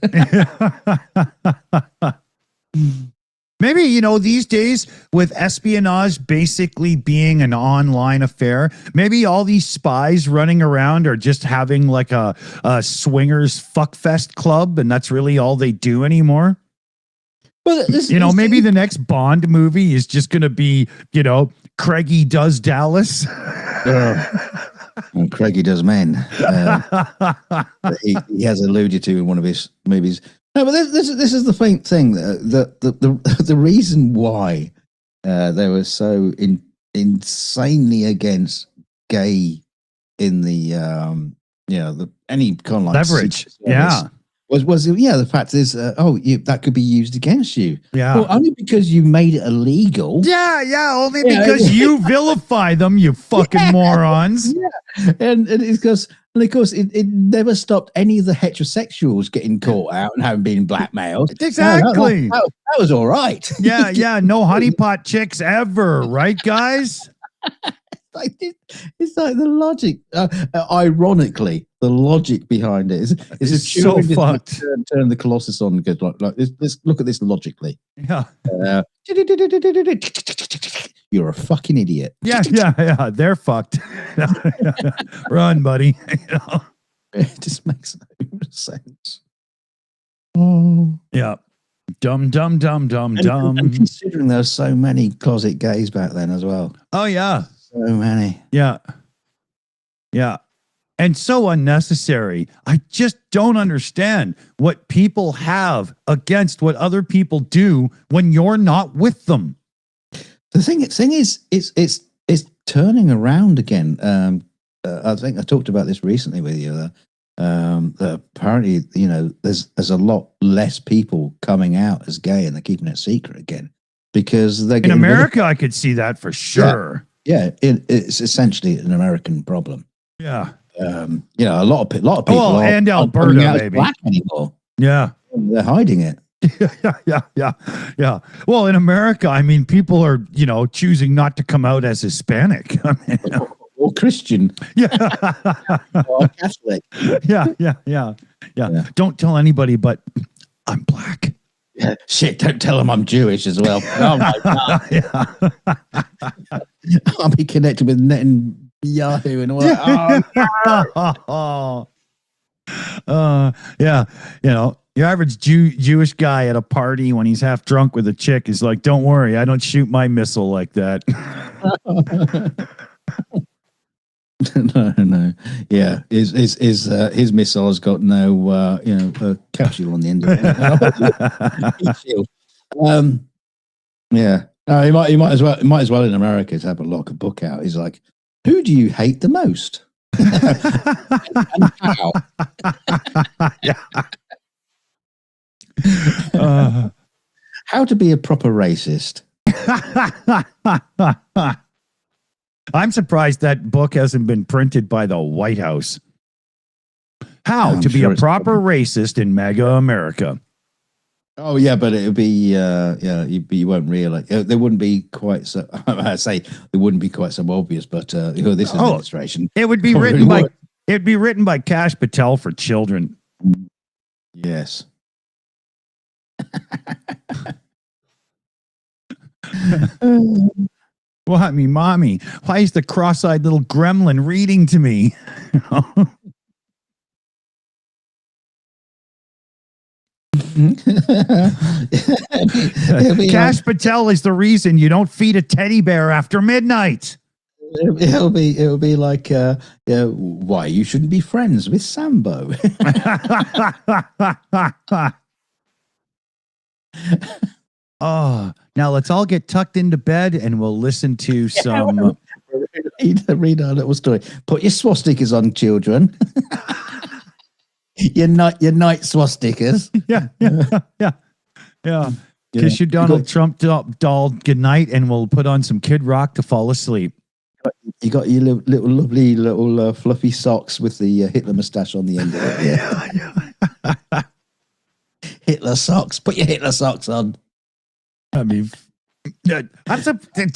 maybe, these days with espionage basically being an online affair, maybe all these spies running around are just having like a swingers fuckfest club, and that's really all they do anymore. Well, maybe the next Bond movie is just going to be, Craigie does Dallas. And Craigie does men. He has alluded to in one of his movies. No, but this is the thing. The reason why they were so insanely against gay in the any kind of like beverage, was the fact is that could be used against you. Yeah, well, only because you made it illegal. Only because you vilify them, you fucking morons. Yeah, and it's because. And of course, it never stopped any of the heterosexuals getting caught out and having been blackmailed. Exactly. That was all right. Yeah. No honeypot chicks ever, right, guys? It's like the logic. Ironically, the logic behind it is a so fucked. Turn the Colossus on and go like this. Let's look at this logically. Yeah. You're a fucking idiot. Yeah. They're fucked. Run, buddy. It just makes no sense. Oh. Yeah. Dumb. And considering there were so many closet gays back then as well. Oh, yeah. So many. Yeah. And so unnecessary. I just don't understand what people have against what other people do when you're not with them. The thing is, it's turning around again. I think I talked about this recently with you. That apparently, there's a lot less people coming out as gay, and they're keeping it secret again because they're in America. I could see that for sure. Yeah, it's essentially an American problem. Yeah, a lot of people. Well, and Alberta, maybe black anymore. Yeah, they're hiding it. Yeah. Well, in America, I mean, people are, choosing not to come out as Hispanic. Or Christian. Yeah. Or Catholic. Yeah. Don't tell anybody, but I'm black. Yeah. Shit, don't tell them I'm Jewish as well. Oh my God. Yeah. I'll be connected with Netanyahu and all that. Yeah. Your average Jewish guy at a party when he's half drunk with a chick is like, don't worry, I don't shoot my missile like that. No. Yeah. His missile has got no, a capsule on the end of it. Yeah. No, he might as well in America to have a lock a book out. He's like, who do you hate the most? And how? How to be a proper racist. I'm surprised that book hasn't been printed by the White House. How to be a proper racist in MAGA America. Oh yeah, but it would be you won't realize there wouldn't be quite so. I say there wouldn't be quite so obvious, but this administration. It would be written by. It'd be written by Kash Patel for children. Yes. What, me, mommy? Why is the cross-eyed little gremlin reading to me? Kash Patel is the reason you don't feed a teddy bear after midnight. It'll be like, why you shouldn't be friends with Sambo. Oh, now let's all get tucked into bed and we'll listen to some. Read our little story. Put your swastikas on, children. your night swastikas. Yeah. Yeah. Yeah. Kiss your Donald Trump doll goodnight, and we'll put on some Kid Rock to fall asleep. You got your little lovely little fluffy socks with the Hitler mustache on the end of it. Yeah. Hitler socks. Put your Hitler socks on. I mean, that's a. Hey,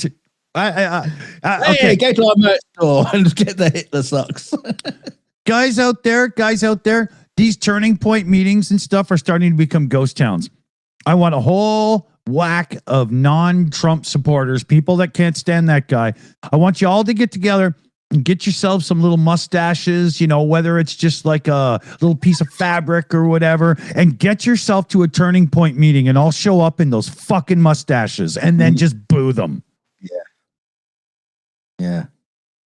Okay, go to our merch store and get the Hitler socks. guys out there, these turning point meetings and stuff are starting to become ghost towns. I want a whole whack of non-Trump supporters, people that can't stand that guy. I want you all to get together and get yourself some little mustaches, whether it's just like a little piece of fabric or whatever, and get yourself to a turning point meeting, and I'll show up in those fucking mustaches and then just boo them. Yeah.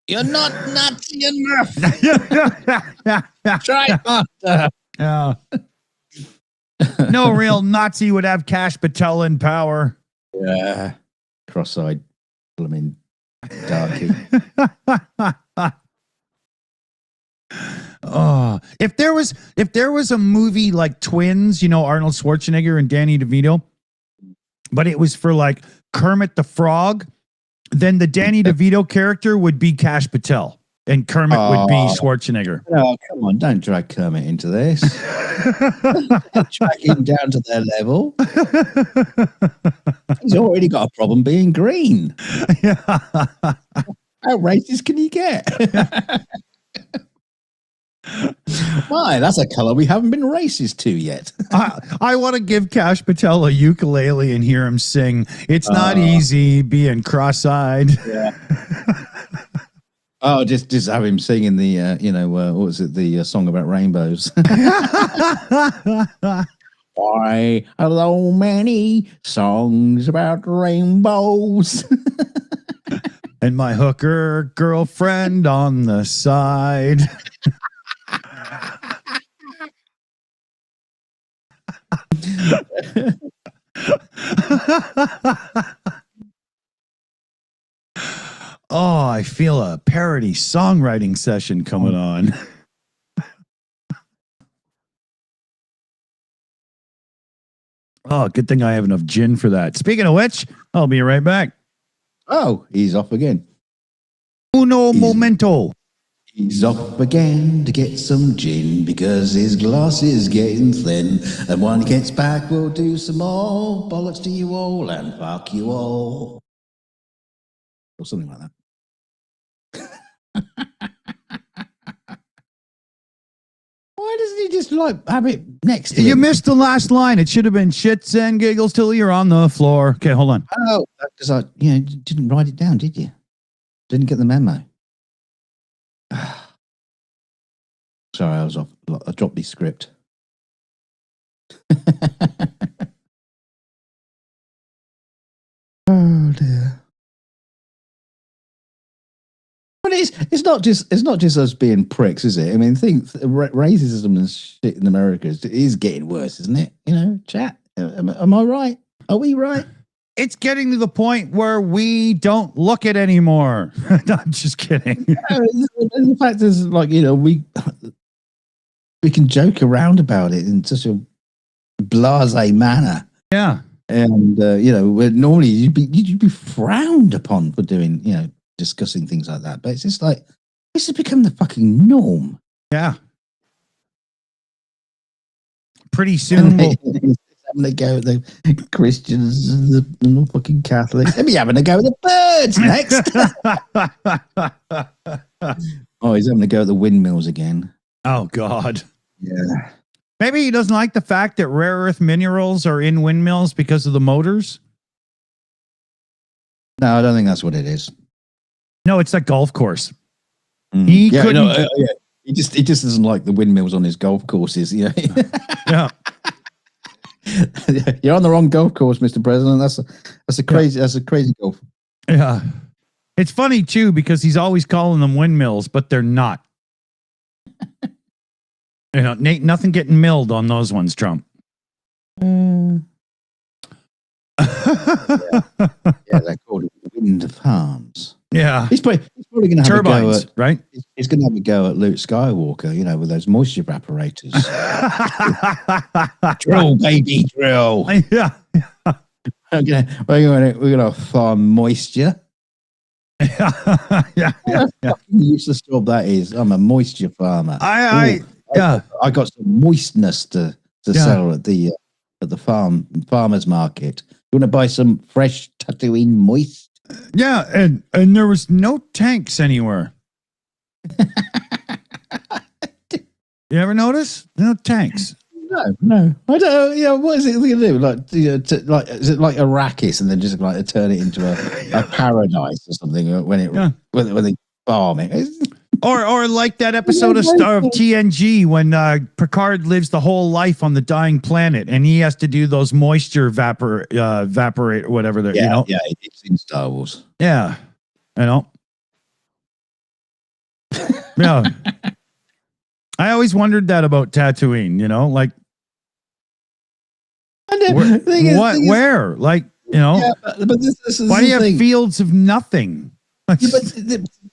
You're not Nazi enough. Try harder. Yeah. No real Nazi would have Cash Patel in power. Yeah. Cross-eyed, blooming darky. Oh, if there was a movie like Twins, Arnold Schwarzenegger and Danny DeVito, but it was for like Kermit the Frog, then the Danny DeVito character would be Cash Patel and Kermit would be Schwarzenegger. Oh, come on. Don't drag Kermit into this. Drag him down to their level. He's already got a problem being green. Yeah. How racist can you get? Why? That's a color we haven't been racist to yet. I want to give Cash Patel a ukulele and hear him sing. It's not easy being cross-eyed. Yeah. Oh, just have him singing the, what was it? The song about rainbows. Why are so many songs about rainbows? And my hooker girlfriend on the side. Oh, I feel a parody songwriting session coming on. Oh, good thing I have enough gin for that. Speaking of which, I'll be right back. Oh, he's off again. Uno momento. He's off again to get some gin because his glass is getting thin. And when he gets back, we'll do some more bollocks to you all and fuck you all. Or something like that. Why doesn't he just have it next to You him? missed the last line. It should have been shits and giggles till you're on the floor. Okay, hold on. Oh, because you didn't write it down, did you? Didn't get the memo. Sorry, I was off. I dropped the script. Oh dear. But it's not just us being pricks, is it? I mean, racism and shit in America is getting worse, isn't it? Chat. Am I right? Are we right? It's getting to the point where we don't look it anymore. No, I'm just kidding. The fact is, we can joke around about it in such a blasé manner. Yeah. And where normally you'd be frowned upon for doing, discussing things like that. But it's just like this has become the fucking norm. Yeah. Pretty soon we'll having a go at the Christians and the fucking Catholics. Let me having a go at the birds next. Oh, he's having a go at the windmills again. Oh God. Yeah. Maybe he doesn't like the fact that rare earth minerals are in windmills because of the motors. No, I don't think that's what it is. No, it's that golf course. He couldn't. He just doesn't like the windmills on his golf courses. Yeah. Yeah. You're on the wrong golf course, Mr. President. That's a crazy golf. Yeah. It's funny too because he's always calling them windmills, but they're not. Nate, nothing getting milled on those ones, Trump. Yeah, they're called wind farms. Yeah. He's probably going to have turbines, a go at, right? He's going to have a go at Luke Skywalker, with those moisture evaporators. Drill, baby, drill. Yeah. we're gonna farm moisture. Yeah. Fucking useless job that is. I'm a moisture farmer. I got some moistness to sell at the farmers market. You want to buy some fresh Tatooine moist? Yeah, and there was no tanks anywhere. You ever notice? No tanks. No. I don't. Yeah, what is it going to do? Like, is it like Arrakis, and then just like turn it into a paradise or something when they farm it? Or like that episode of TNG when Picard lives the whole life on the dying planet, and he has to do those moisture evaporate, whatever. Yeah, it's in Star Wars. Yeah, yeah. I always wondered that about Tatooine. Like. Where? Like, Yeah, but this is why do you have fields of nothing? But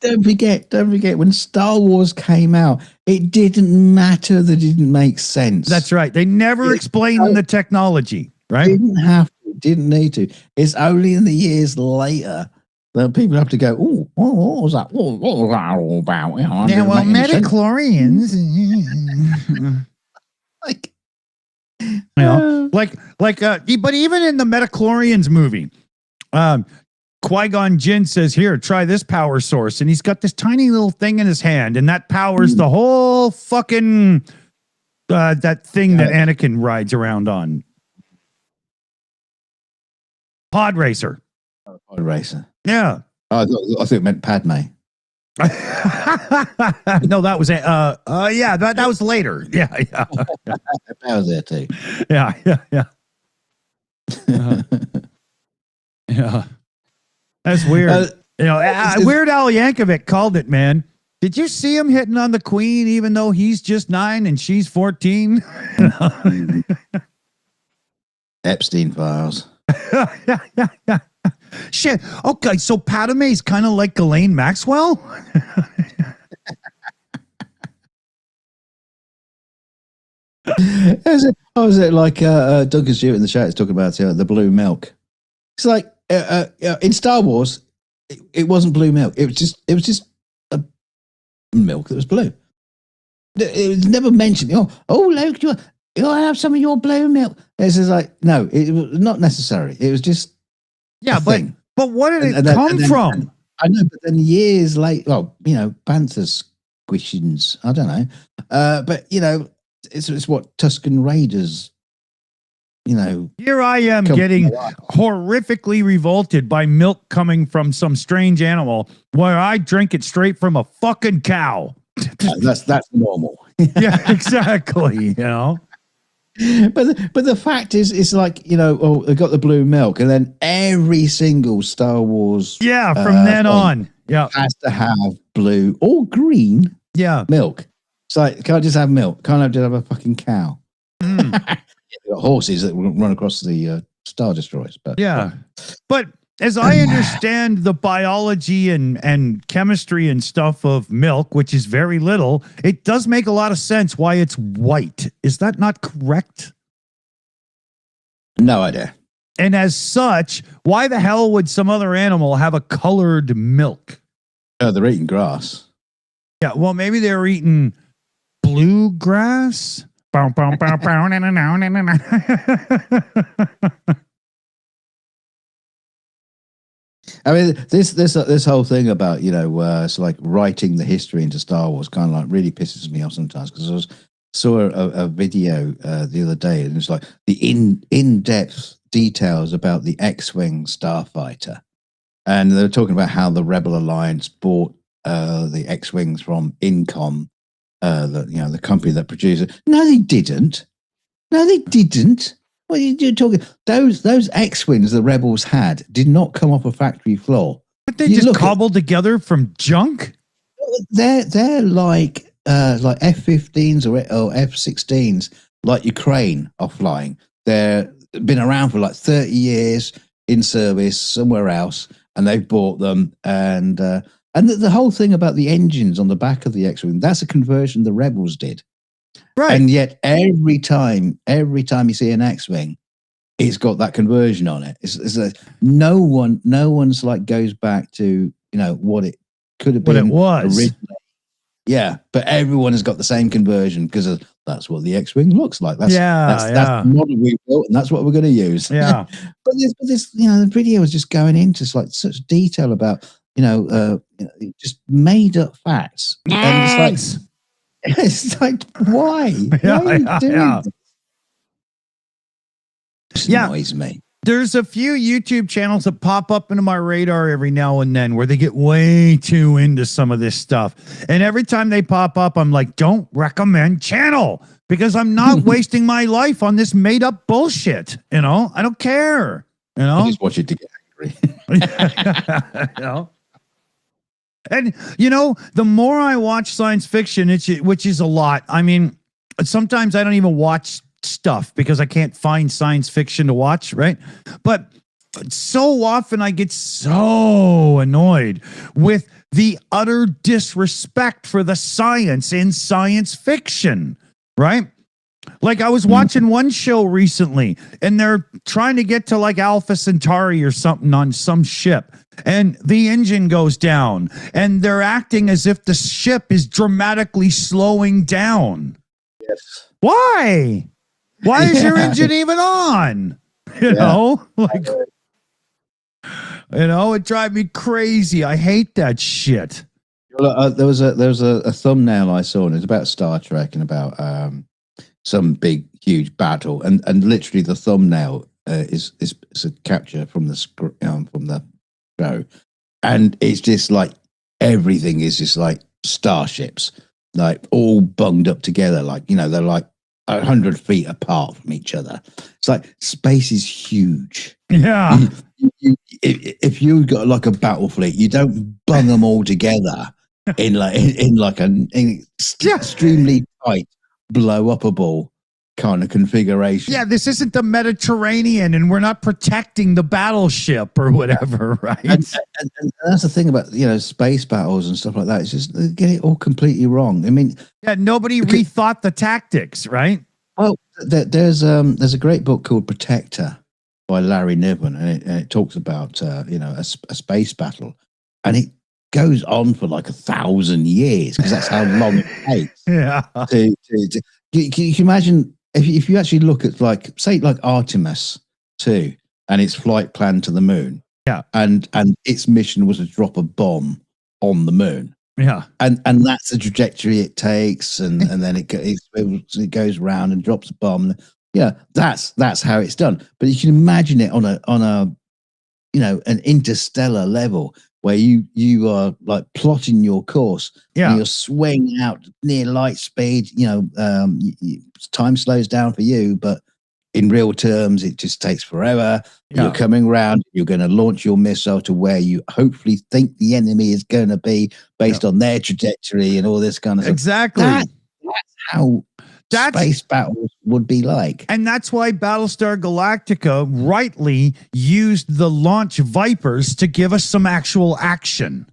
don't forget when Star Wars came out, it didn't matter that it didn't make sense. That's right. They never explained the technology, right? Didn't need to. It's only in the years later that people have to go, what was that? What was that all about? Yeah, well, metachlorians. But even in the Metachlorians movie, Qui-Gon Jinn says, "Here, try this power source," and he's got this tiny little thing in his hand, and that powers the whole fucking that thing that Anakin rides around on. Pod racer. Pod racer. Yeah. I thought it meant Padme. No, that was that was later. Yeah. That was there too. Yeah. Yeah. That's weird. Weird Al Yankovic called it, man. Did you see him hitting on the Queen even though he's just 9 and she's 14? Epstein files. Yeah. Shit. Okay, so Padme's kind of like Ghislaine Maxwell? Was it like Duncan Stewart in the chat is talking about the blue milk? It's like in Star Wars, it wasn't blue milk. It was just a milk that was blue. It was never mentioned. Luke, you'll have some of your blue milk. It's just like, no, it was not necessary. It was just but what did it come from? I know, but then years later, Panther squishings. I don't know, but it's what Tuscan Raiders. Here I am getting horrifically revolted by milk coming from some strange animal where I drink it straight from a fucking cow. That's normal. Yeah, exactly. But the fact is, it's like, they got the blue milk, and then every single Star Wars from then on has to have blue or green milk. It's like, can't just have milk, can't I just have a fucking cow? You've got horses that run across the Star Destroyers, but as I understand the biology and chemistry and stuff of milk, which is very little, it does make a lot of sense why it's white. Is that not correct? No idea. And as such, why the hell would some other animal have a colored milk? They're eating grass. Yeah, well, maybe they're eating bluegrass. I mean, this whole thing about it's like writing the history into Star Wars kind of like really pisses me off sometimes, because I saw a video the other day, and it's like the in-depth details about the X-wing starfighter, and they were talking about how the Rebel Alliance bought the X-wings from Incom, the company that produced it. No, they didn't. What are you talking? Those X-wings the Rebels had did not come off a factory floor. But they just cobbled together from junk. They're like F-15s or F-16s, like Ukraine are flying. They're been around for like 30 years in service somewhere else, and they've bought them. And the whole thing about the engines on the back of the X-wing, that's a conversion the Rebels did. Right. And yet every time you see an X-wing, it's got that conversion on it. No one's like goes back to what it could have What been it was. originally. Yeah, but everyone has got the same conversion because that's what the X-Wing looks like. That's the model we built, and that's what we're going to use. Yeah. but this, the video was just going into like such detail about just made up facts, and it's like why? Why are you doing this? This annoys me. There's a few YouTube channels that pop up into my radar every now and then where they get way too into some of this stuff. And every time they pop up, I'm like, don't recommend channel because I'm not wasting my life on this made up bullshit. I don't care. I just watch it to get angry. And the more I watch science fiction, which is a lot. I mean, sometimes I don't even watch stuff because I can't find science fiction to watch, right? But so often I get so annoyed with the utter disrespect for the science in science fiction, right? Like I was watching one show recently and they're trying to get to like Alpha Centauri or something on some ship and the engine goes down and they're acting as if the ship is dramatically slowing down. Yes. Why? Why is your engine even on? It drives me crazy. I hate that shit. There was a thumbnail I saw, and it's about Star Trek and about some big, huge battle, and literally the thumbnail is a capture from the show, and it's just like everything is just like starships, like all bunged up together, like they're like 100 feet apart from each other. It's like space is huge. Yeah. If you got like a battle fleet, you don't bung them all together in an extremely tight, blow upable kind of configuration. Yeah, this isn't the Mediterranean, and we're not protecting the battleship or whatever, right? And that's the thing about space battles and stuff like that. It's just they get it all completely wrong. I mean, nobody rethought the tactics, right? Well, there's a great book called Protector by Larry Niven, and it talks about a space battle, and it goes on for like 1,000 years because that's how long it takes. Yeah. Can you imagine if you actually look at like Artemis 2 and its flight plan to the moon? Yeah. And its mission was to drop a bomb on the moon. Yeah. And that's the trajectory it takes, and then it goes around and drops a bomb. Yeah, that's how it's done. But you can imagine it on a an interstellar level where you are like plotting your course. Yeah. And you're swinging out near light speed. Time slows down for you, but in real terms, it just takes forever. Yeah. You're coming around. You're going to launch your missile to where you hopefully think the enemy is going to be based on their trajectory and all this kind of stuff. Exactly. That's how space battles would be like. And that's why Battlestar Galactica rightly used the launch Vipers to give us some actual action.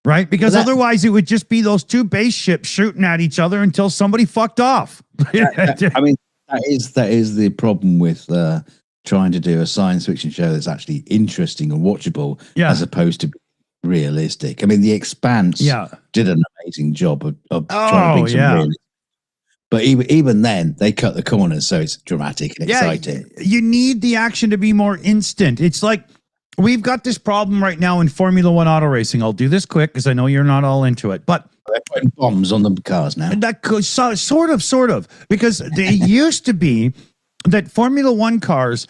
Right? Because otherwise it would just be those two base ships shooting at each other until somebody fucked off. I mean, that is the problem with trying to do a science fiction show that's actually interesting and watchable, as opposed to realistic. I mean, The Expanse did an amazing job of trying to bring some realism. But even then, they cut the corners, so it's dramatic and exciting. You need the action to be more instant. It's like we've got this problem right now in Formula One auto racing. I'll do this quick because I know you're not all into it, but they're putting bombs on the cars now. That could sort of, because they used to be that Formula One cars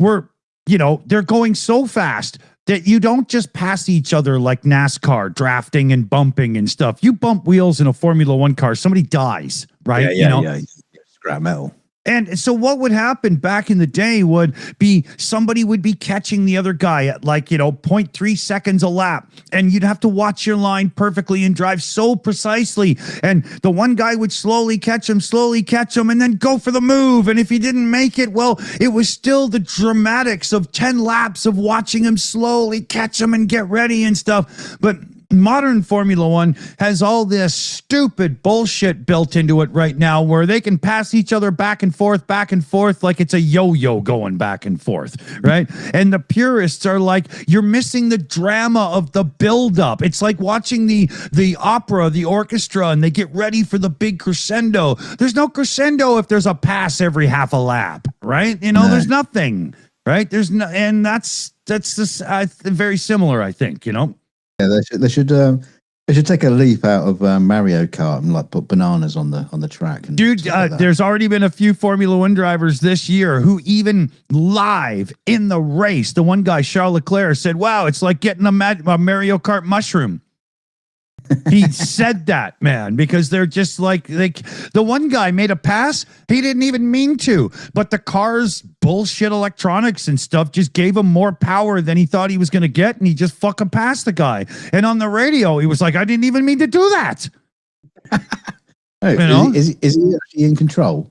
were, they're going so fast that you don't just pass each other like NASCAR drafting and bumping and stuff. You bump wheels in a Formula One car, somebody dies, right? Yeah. Scrap metal. And so what would happen back in the day would be somebody would be catching the other guy at 0.3 seconds a lap. And you'd have to watch your line perfectly and drive so precisely. And the one guy would slowly catch him, and then go for the move. And if he didn't make it, well, it was still the dramatics of 10 laps of watching him slowly catch him and get ready and stuff. But modern Formula One has all this stupid bullshit built into it right now where they can pass each other back and forth like it's a yo-yo going back and forth, right? And the purists are like, you're missing the drama of the buildup. It's like watching the opera, the orchestra, and they get ready for the big crescendo. There's no crescendo if there's a pass every half a lap, right? You know, No. there's nothing, right? There's no, and that's just very similar, I think, you know? Yeah, they should take a leaf out of Mario Kart and like put bananas on the track. And Dude, stuff like that. there's already been a few Formula One drivers this year who even live in the race, the one guy, Charles Leclerc, said, wow, it's like getting a Mario Kart mushroom. He said that, man, because they're just like the one guy made a pass. He didn't even mean to, but the car's bullshit electronics and stuff just gave him more power than he thought he was going to get. And he just fucking passed the guy. And on the radio, he was like, I didn't even mean to do that. Oh, you know? is he actually in control?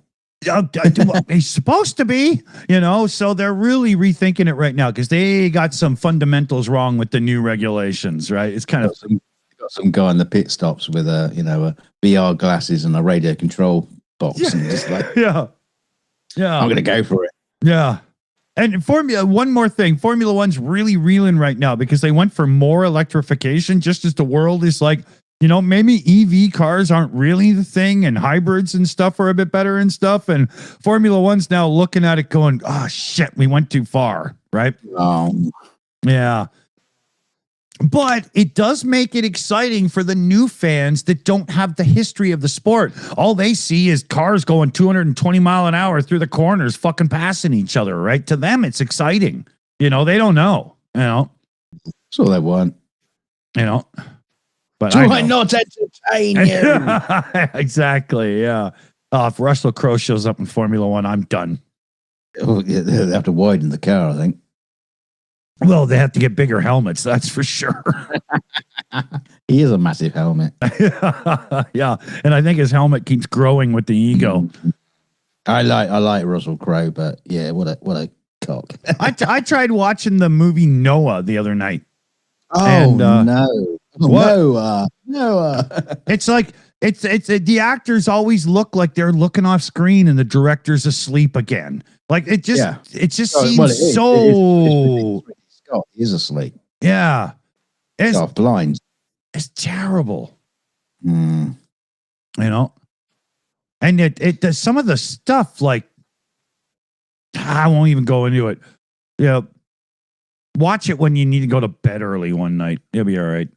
He's supposed to be, you know, so they're really rethinking it right now because they got some fundamentals wrong with the new regulations, right? It's kind of Got some guy in the pit stops with a VR glasses and a radio control box, and just like, yeah. I'm gonna go for it. Yeah. And one more thing, Formula One's really reeling right now because they went for more electrification just as the world is like, you know, maybe EV cars aren't really the thing and hybrids and stuff are a bit better and stuff. And Formula One's now looking at it going, oh, shit, we went too far, right? Yeah. But it does make it exciting for the new fans that don't have the history of the sport. All they see is cars going 220 mile an hour through the corners, fucking passing each other, right? To them, it's exciting. You know, they don't know, you know. That's all they want. You know. But Do I not entertain you? Exactly, yeah. If Russell Crowe shows up in Formula One, I'm done. Oh, yeah, they have to widen the car, I think. Well, they have to get bigger helmets, that's for sure. He is a massive helmet. Yeah, and I think his helmet keeps growing with the ego. I like Russell Crowe, but yeah, what a cock. I tried watching the movie Noah the other night. Oh, And, no. what? Noah. It's like the actors always look like they're looking off screen and the director's asleep again. Like it just seems Well, it is. so. Scott is asleep. Yeah, it's Half blind. it's terrible, Mm. you know. And it does some of the stuff like I won't even go into it. You know, watch it when you need to go to bed early one night. You'll be all right.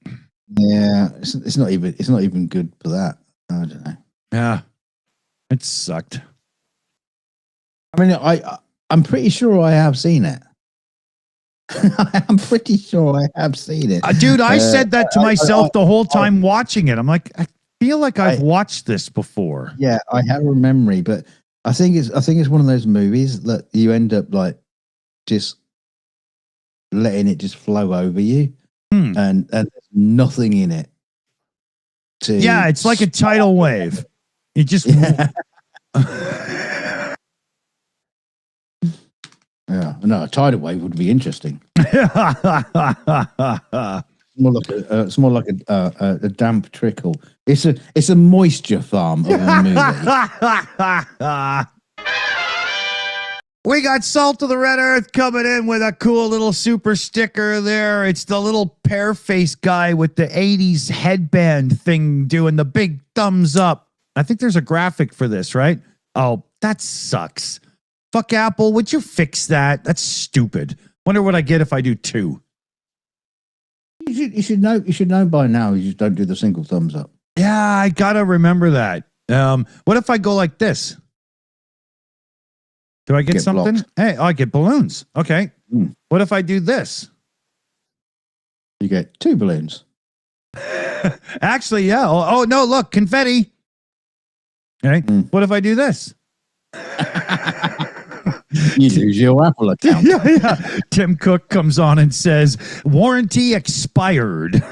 Yeah, it's not even good for that. I don't know. Yeah, it sucked. I mean, I'm pretty sure I have seen it. I'm pretty sure I have seen it, Dude, I said that to myself the whole time watching it. I'm like, I feel like I've watched this before. Yeah, I have a memory, but I think it's one of those movies that you end up like just letting it just flow over you, and there's nothing in it. Yeah, it's like a tidal wave. You just yeah, no, a tidal wave would be interesting. It's more like a damp trickle. It's a moisture farm of a movie. We got Salt of the Red Earth coming in with a cool little super sticker there. It's the little pear face guy with the 80s headband thing doing the big thumbs up. I think there's a graphic for this, right? Oh, that sucks. Fuck Apple, would you fix that? That's stupid. Wonder what I get if I do 2. You should know by now. You just don't do the single thumbs up. Yeah, I gotta remember that. What if I go like this? Do I get something? Blocked. Hey, I get balloons. Okay. What if I do this? You get 2 balloons. Actually, yeah. Oh no, look, confetti. Okay. What if I do this? You lose your Apple account. Yeah. Tim Cook comes on and says, warranty expired.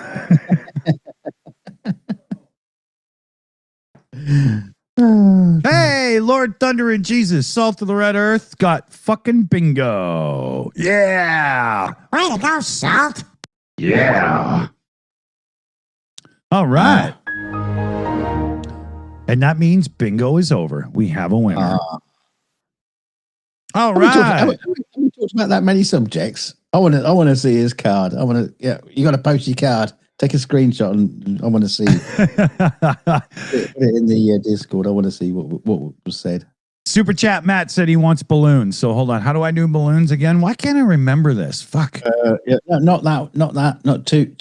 Hey, Lord Thunder and Jesus, Salt of the Red Earth got fucking bingo. Yeah. Way to go, Salt. Yeah. All right. And that means bingo is over. We have a winner. All right. We talked about that many subjects. I want to see his card. You got to post your card. Take a screenshot, and I want to see. Put it in the Discord. I want to see what was said. Super chat Matt said he wants balloons. So hold on. How do I do balloons again? Why can't I remember this? Fuck. Yeah, not that. Not two.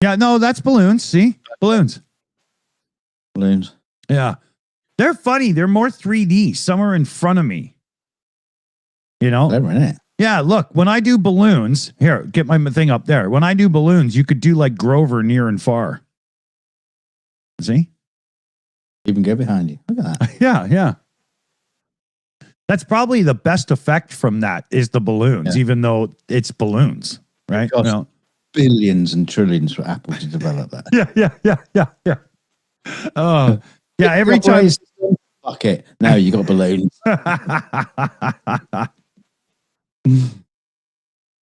Yeah, no, that's balloons. See? Balloons. Yeah. They're funny. They're more 3D. Some are in front of me. You know? Clever, isn't it? Yeah, look, when I do balloons, here, get my thing up there. When I do balloons, you could do like Grover near and far. See? Even go behind you. Look at that. Yeah. That's probably the best effect from that is the balloons, even though it's balloons, right? It costs billions and trillions for Apple to develop that. Yeah. Oh, yeah, every time. Fuck it. Now you got balloons.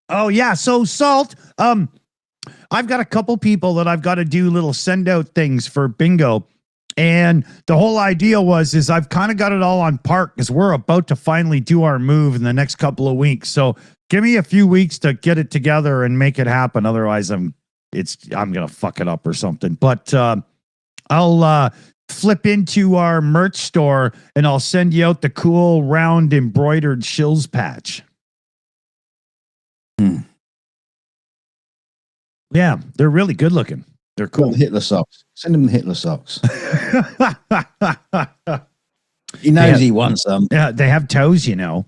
Oh yeah, so Salt, I've got a couple people that I've got to do little send out things for bingo, and the whole idea is I've kind of got it all on park because we're about to finally do our move in the next couple of weeks. So give me a few weeks to get it together and make it happen. Otherwise, I'm gonna fuck it up or something. But I'll flip into our merch store and I'll send you out the cool round embroidered Shills patch. Yeah, they're really good looking. They're cool. Hitler socks. Send him the Hitler socks. He knows he wants them. Yeah, they have toes, you know.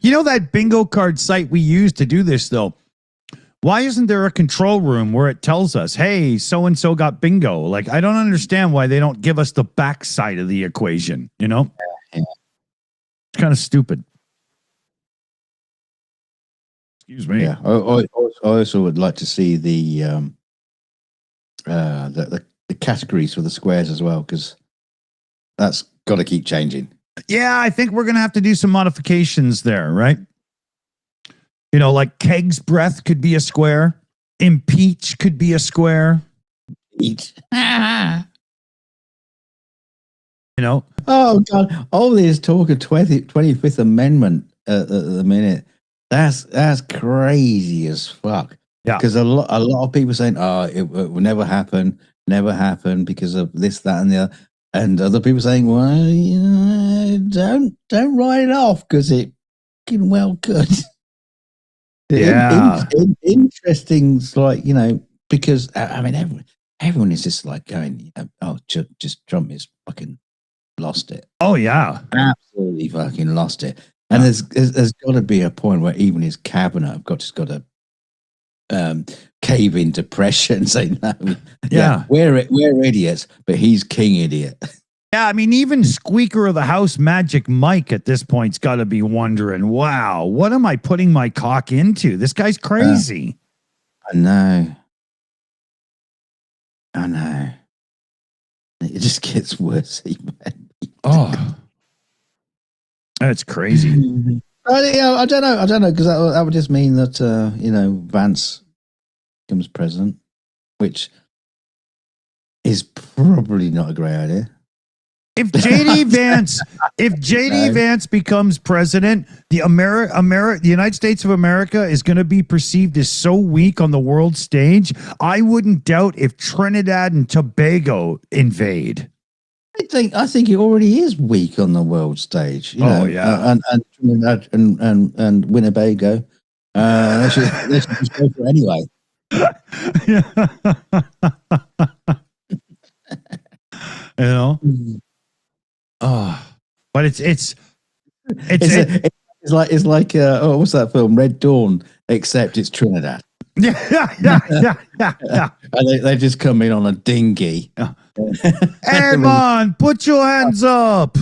You know that bingo card site we use to do this, though? Why isn't there a control room where it tells us, hey, so-and-so got bingo? Like, I don't understand why they don't give us the backside of the equation, you know? Yeah. It's kind of stupid. Excuse me. Yeah, I also would like to see the categories for the squares as well, because that's got to keep changing. Yeah, I think we're going to have to do some modifications there, right? You know, like Keg's Breath could be a square. Impeach could be a square. Eat. You know? Oh, God. All this talk of 25th Amendment at the minute, that's crazy as fuck. Yeah. Because a lot of people saying, oh, it will never happen because of this, that, and the other. And other people saying, well, you know, don't write it off because it fucking well could. Yeah. Interesting, like, you know, because I mean, everyone is just like going, you know, oh, just Trump is fucking lost it. Oh, yeah. Absolutely fucking lost it. And there's got to be a point where even his cabinet have just got to cave into pressure and say, no, we're idiots, but he's king idiot. Yeah, I mean, even Squeaker of the House Magic Mike at this point's got to be wondering, wow, what am I putting my cock into? This guy's crazy. I know. It just gets worse. Oh, that's crazy. I don't know, because that would just mean that you know, Vance becomes president, which is probably not a great idea. If JD Vance becomes president, the United States of America is going to be perceived as so weak on the world stage. I wouldn't doubt if Trinidad and Tobago invade. I think it already is weak on the world stage. You know? Yeah, and Winnebago. They should just go for it anyway. You know. Oh, but it's like what's that film, Red Dawn, except it's Trinidad. Yeah. And they just come in on a dinghy. Hey man, put your hands up.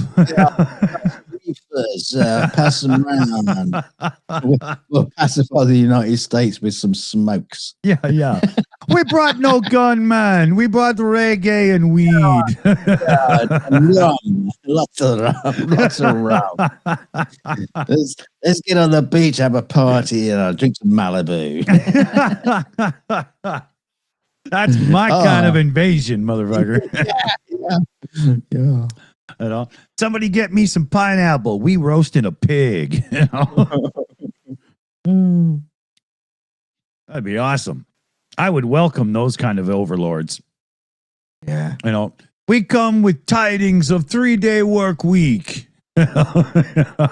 snipers, pass them around. We'll pacify the United States with some smokes. Yeah. We brought no gun, man. We brought reggae and weed. And rum. Lots of rum. Lots of rum. Let's get on the beach, have a party, and drink some Malibu. That's my kind of invasion, motherfucker. Yeah. You know, somebody get me some pineapple. We roasting a pig. You know? That'd be awesome. I would welcome those kind of overlords. Yeah. You know, we come with tidings of 3-day work week.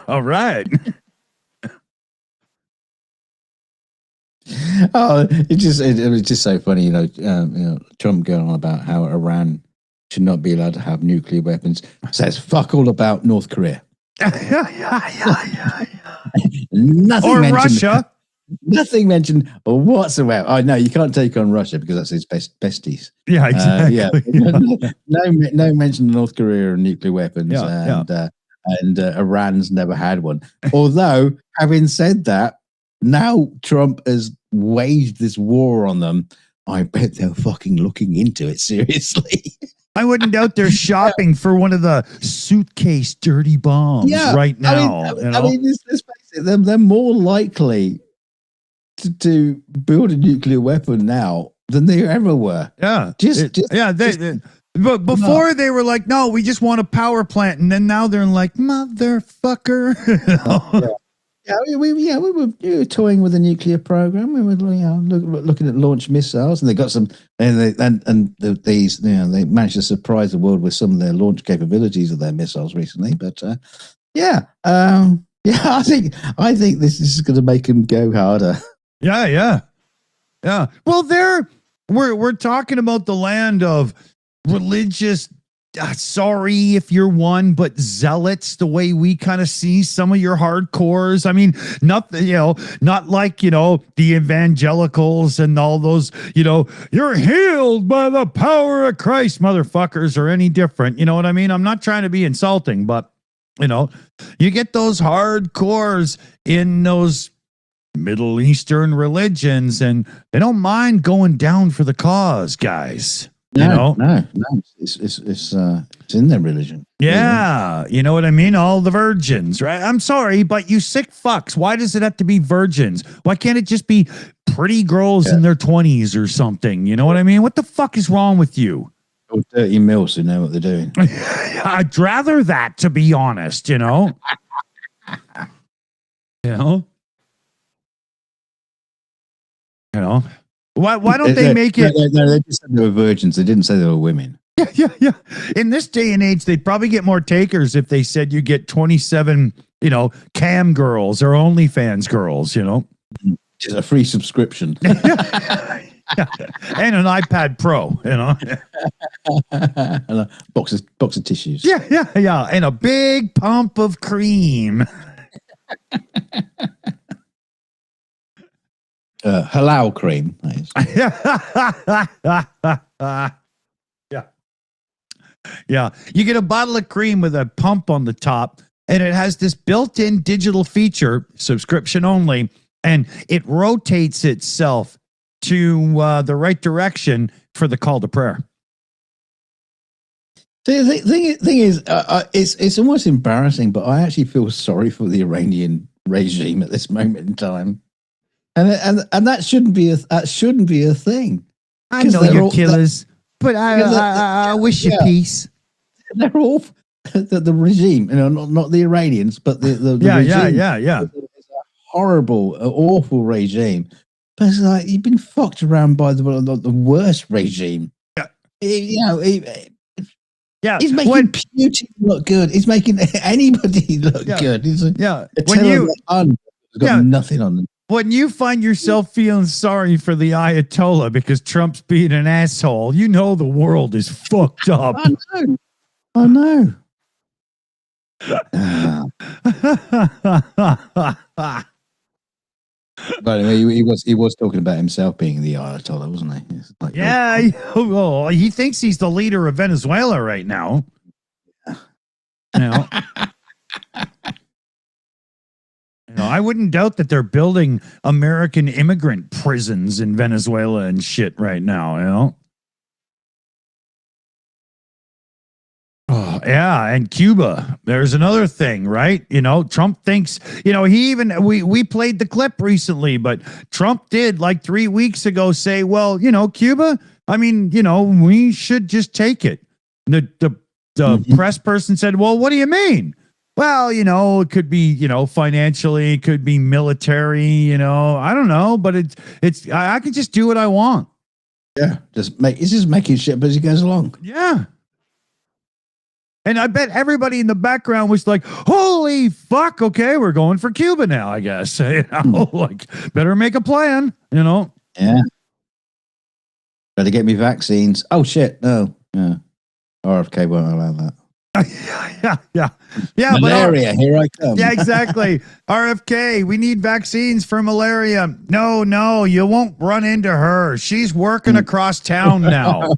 All right. Oh, it was just so funny, Trump going on about how Iran should not be allowed to have nuclear weapons. Says fuck all about North Korea. Nothing or mentioned, Russia. Nothing mentioned whatsoever. Oh no, you can't take on Russia because that's his besties. Yeah, exactly. No mention of North Korea and nuclear weapons. And Iran's never had one. Although, having said that, now Trump has waged this war on them. I bet they're fucking looking into it seriously. I wouldn't doubt they're shopping for one of the suitcase dirty bombs right now. I mean, let's face it, they're more likely to build a nuclear weapon now than they ever were. Yeah. But before they were like, no, we just want a power plant. And then now they're like, motherfucker. We were toying with a nuclear program. We were looking at launch missiles, and they got some, they managed to surprise the world with some of their launch capabilities of their missiles recently. But I think this is going to make them go harder. Yeah. Well, we're talking about the land of religious. Sorry if you're one, but zealots, the way we kind of see some of your hardcores. I mean, not like, the evangelicals and all those, you're healed by the power of Christ, motherfuckers, or any different. You know what I mean? I'm not trying to be insulting, but, you get those hardcores in those Middle Eastern religions, and they don't mind going down for the cause, guys. No, it's in their religion. Yeah, you know what I mean? All the virgins, right? I'm sorry, but you sick fucks. Why does it have to be virgins? Why can't it just be pretty girls in their 20s or something? You know what I mean? What the fuck is wrong with you? Or dirty milfs who know what they're doing. I'd rather that, to be honest, Why don't they make it? No, they just said they were virgins. They didn't say they were women. Yeah. In this day and age, they'd probably get more takers if they said you get 27, cam girls or OnlyFans girls, Just a free subscription. And an iPad Pro, And a box of tissues. Yeah. And a big pump of cream. Halal cream. Yeah. You get a bottle of cream with a pump on the top, and it has this built-in digital feature, subscription only, and it rotates itself to the right direction for the call to prayer. The thing is, it's almost embarrassing, but I actually feel sorry for the Iranian regime at this moment in time. And that shouldn't be a thing. I know you're killers, but I wish you peace. They're all the regime, not the Iranians, but the regime. Yeah. It's a horrible, awful regime. But it's like you've been fucked around by the worst regime. Yeah. He's making Putin look good. He's making anybody look good. He's got nothing on them. When you find yourself feeling sorry for the Ayatollah because Trump's being an asshole, the world is fucked up. I know. But anyway, he was talking about himself being the Ayatollah, wasn't he? Like, he thinks he's the leader of Venezuela right now. I wouldn't doubt that they're building American immigrant prisons in Venezuela and shit right now, you know? Oh, yeah, and Cuba. There's another thing, right? You know, Trump thinks, you know, we played the clip recently, but Trump did like 3 weeks ago say, well, you know, Cuba, I mean, you know, we should just take it. The press person said, well, what do you mean? Well, you know, it could be, you know, financially, it could be military, you know, I don't know, but I can just do what I want. Yeah, he's just making shit up as he goes along. Yeah. And I bet everybody in the background was like, holy fuck, okay, we're going for Cuba now, I guess. You know, like, better make a plan, you know? Yeah. Better get me vaccines. Oh, shit, no. Yeah. RFK won't allow that. Yeah. Malaria, here I come. Yeah, exactly. RFK, we need vaccines for malaria. No, you won't run into her. She's working across town now.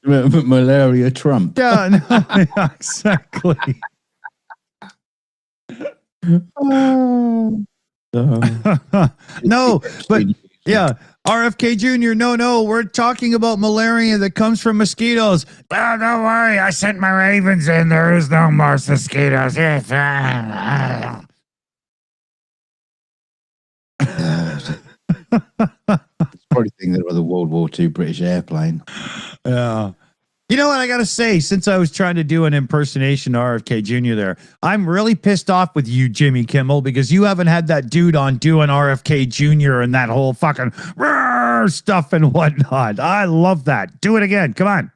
Malaria Trump. Yeah, exactly. No, but yeah, RFK Jr., no, we're talking about malaria that comes from mosquitoes. Oh, don't worry, I sent my ravens in. There is no more mosquitoes. Yes. Probably think that was a World War II British airplane. Yeah. You know what I got to say? Since I was trying to do an impersonation of RFK Jr. there, I'm really pissed off with you, Jimmy Kimmel, because you haven't had that dude on doing RFK Jr. and that whole fucking stuff and whatnot. I love that. Do it again. Come on.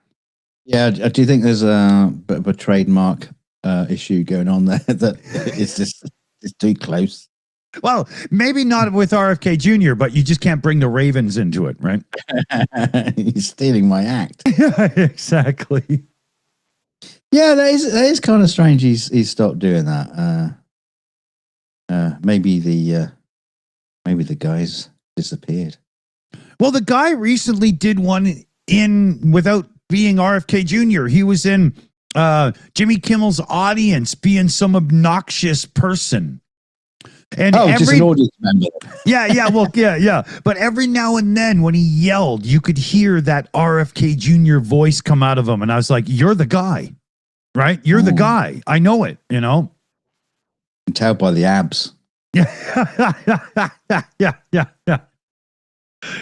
Yeah. Do you think there's a bit of a trademark issue going on there that it's too close? Well, maybe not with RFK Jr., but you just can't bring the Ravens into it, right? He's stealing my act. Yeah, exactly. Yeah, that is kind of strange. He's stopped doing that. Maybe the guys disappeared. Well, the guy recently did one in without being RFK Jr. He was in Jimmy Kimmel's audience, being some obnoxious person. And just an audience member. Yeah. But every now and then when he yelled, you could hear that RFK Jr. voice come out of him. And I was like, you're the guy, right? You're the guy. I know it, you know? You can tell by the abs. Yeah.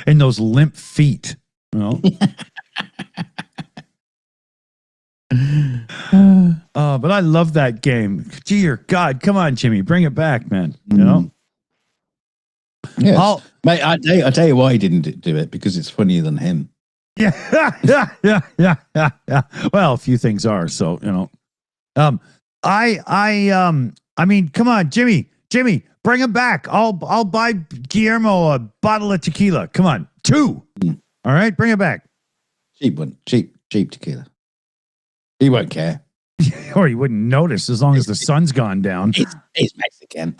And those limp feet, you know? But I love that game. Dear God, come on, Jimmy, bring it back, man. You know? Yes. Mate, I tell you why he didn't do it, because it's funnier than him. Yeah. Well, a few things are, so you know. I mean, come on, Jimmy, bring him back. I'll buy Guillermo a bottle of tequila. Come on, 2. All right, bring it back. Cheap one, cheap tequila. He won't care. Or he wouldn't notice as long as the sun's gone down. He's Mexican.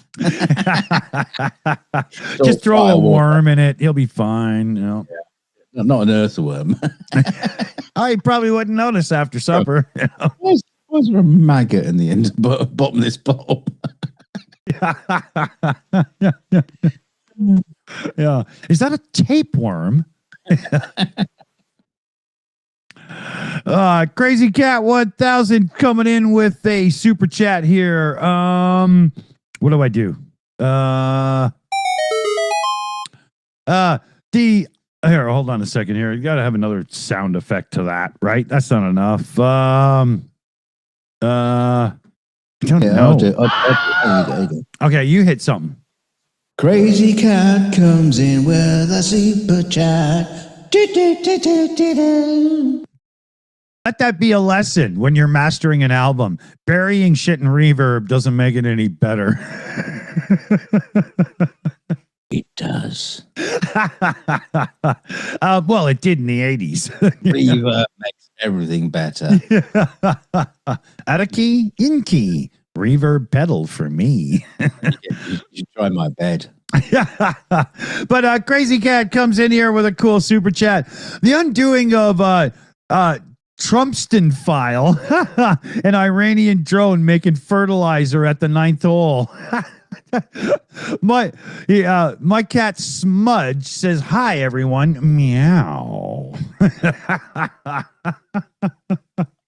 Just throw a worm in it. He'll be fine. You know? Yeah. Not an earthworm. I probably wouldn't notice after supper. You know? Was there a maggot in the end bottom of this bottle? Yeah. Is that a tapeworm? Crazy Cat 1000 coming in with a super chat here. What do I do? Here, hold on a second here. You gotta have another sound effect to that, right? That's not enough. I don't know. I'll do. Okay, you hit something. Crazy Cat comes in with a super chat. Let that be a lesson when you're mastering an album. Burying shit in reverb doesn't make it any better. It does. Well, it did in the 80s. Reverb makes everything better. Out of key, in key. Reverb pedal for me. You should try my bed. But Crazy Cat comes in here with a cool super chat. The undoing of Trumpston file, an Iranian drone making fertilizer at the 9th hole. my cat Smudge says, "Hi, everyone." Meow.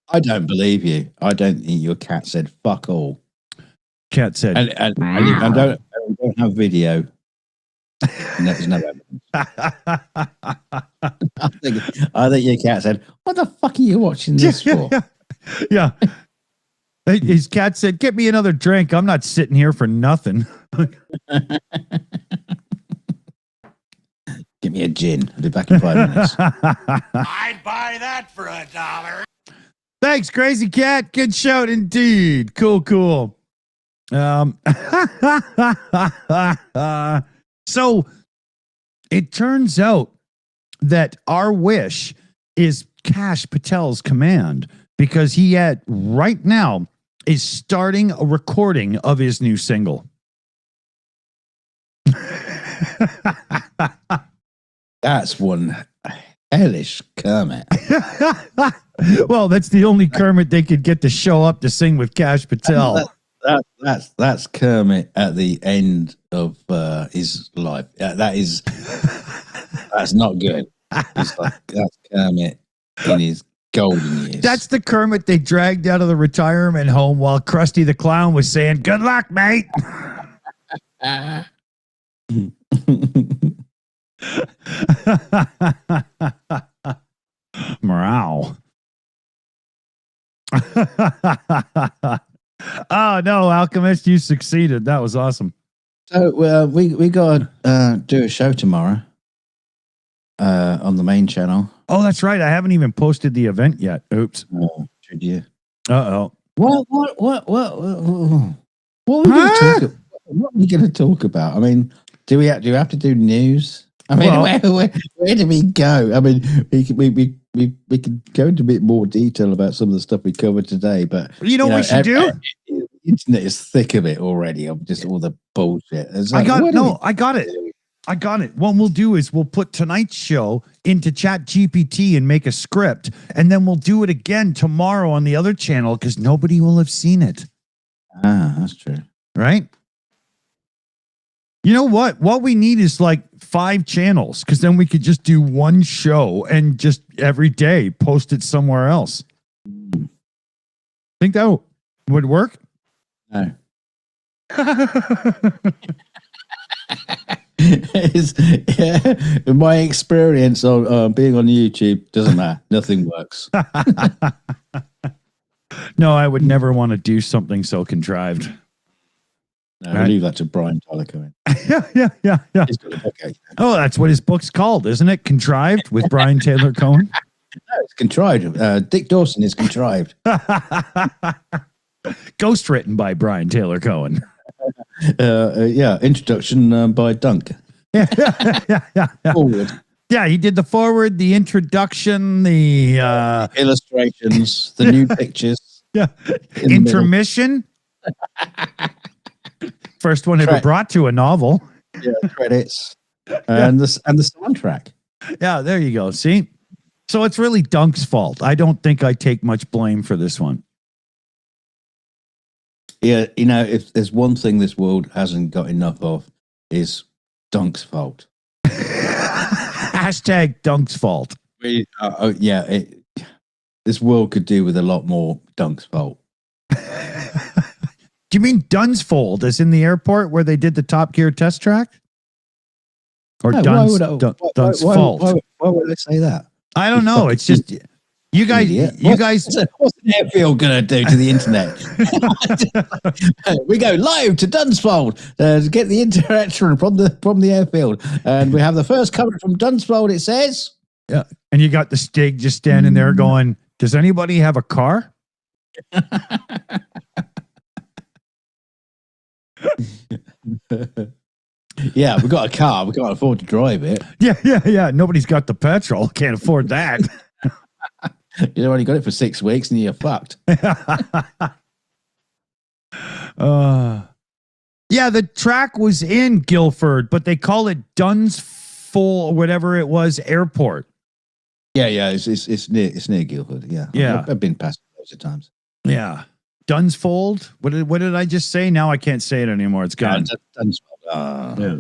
I don't believe you. I don't think your cat said fuck all. Cat said, And don't have video. And there's no evidence. I think your cat said, "What the fuck are you watching this for?" Yeah. His cat said, "Get me another drink. I'm not sitting here for nothing." Give me a gin. I'll be back in 5 minutes. I'd buy that for $1. Thanks, Crazy Cat. Good shout indeed. Cool. So it turns out that our wish is Kash Patel's command, because he right now is starting a recording of his new single. That's one hellish Kermit. Well, that's the only Kermit they could get to show up to sing with Kash Patel. That's Kermit at the end of his life. That's not good. It's like that's Kermit in his golden years. That's the Kermit they dragged out of the retirement home while Krusty the Clown was saying, "Good luck, mate." Morale. Oh no, Alchemist, you succeeded. That was awesome. So we got to do a show tomorrow on the main channel. Oh, that's right. I haven't even posted the event yet. Oops. Oh, should you? Uh-oh. What are we going to talk about? I mean, do we have to do news? I mean, where do we go? I mean, we could go into a bit more detail about some of the stuff we covered today, but you know what we should do? The internet is thick of it already, of just all the bullshit. I got it. What we'll do is we'll put tonight's show into Chat GPT and make a script, and then we'll do it again tomorrow on the other channel because nobody will have seen it. Ah, that's true. Right? You know what? What we need is like 5 channels, because then we could just do one show and just every day post it somewhere else. Think that would work? No. In my experience of being on YouTube, doesn't matter. Nothing works. No, I would never want to do something so contrived. No, right. Leave that to Brian Tyler Cohen. Yeah. He's got a book out. Oh, that's what his book's called, isn't it? Contrived with Brian Taylor Cohen. No, it's contrived. Dick Dawson is contrived. Ghost written by Brian Taylor Cohen. Introduction by Dunk. Yeah. Forward. Yeah, he did the forward, the introduction, the illustrations, the new pictures. Yeah, intermission. First one ever brought to a novel. Yeah, credits and the soundtrack. Yeah, there you go. See, so it's really Dunk's fault. I don't think I take much blame for this one. Yeah, you know, if there's one thing this world hasn't got enough of, is Dunk's fault. Hashtag Dunk's fault. This world could do with a lot more Dunk's fault. Do you mean Dunsfold, as in the airport where they did the Top Gear test track? Or Duns fault? Why would I say that? I don't know. It's just you guys. What's an airfield going to do to the internet? We go live to Dunsfold to get the interaction from the airfield, and we have the first comment from Dunsfold. It says, "Yeah," and you got the Stig just standing there going, "Does anybody have a car?" Yeah, we got a car. We can't afford to drive it. Yeah. Nobody's got the petrol. Can't afford that. You only got it for 6 weeks and you're fucked. Yeah, the track was in Guildford, but they call it Dunsfold or whatever it was airport. Yeah, it's near Guildford. Yeah, I've been past it loads of times. Yeah. Dunsfold. What did I just say? Now I can't say it anymore. It's gone. Yeah.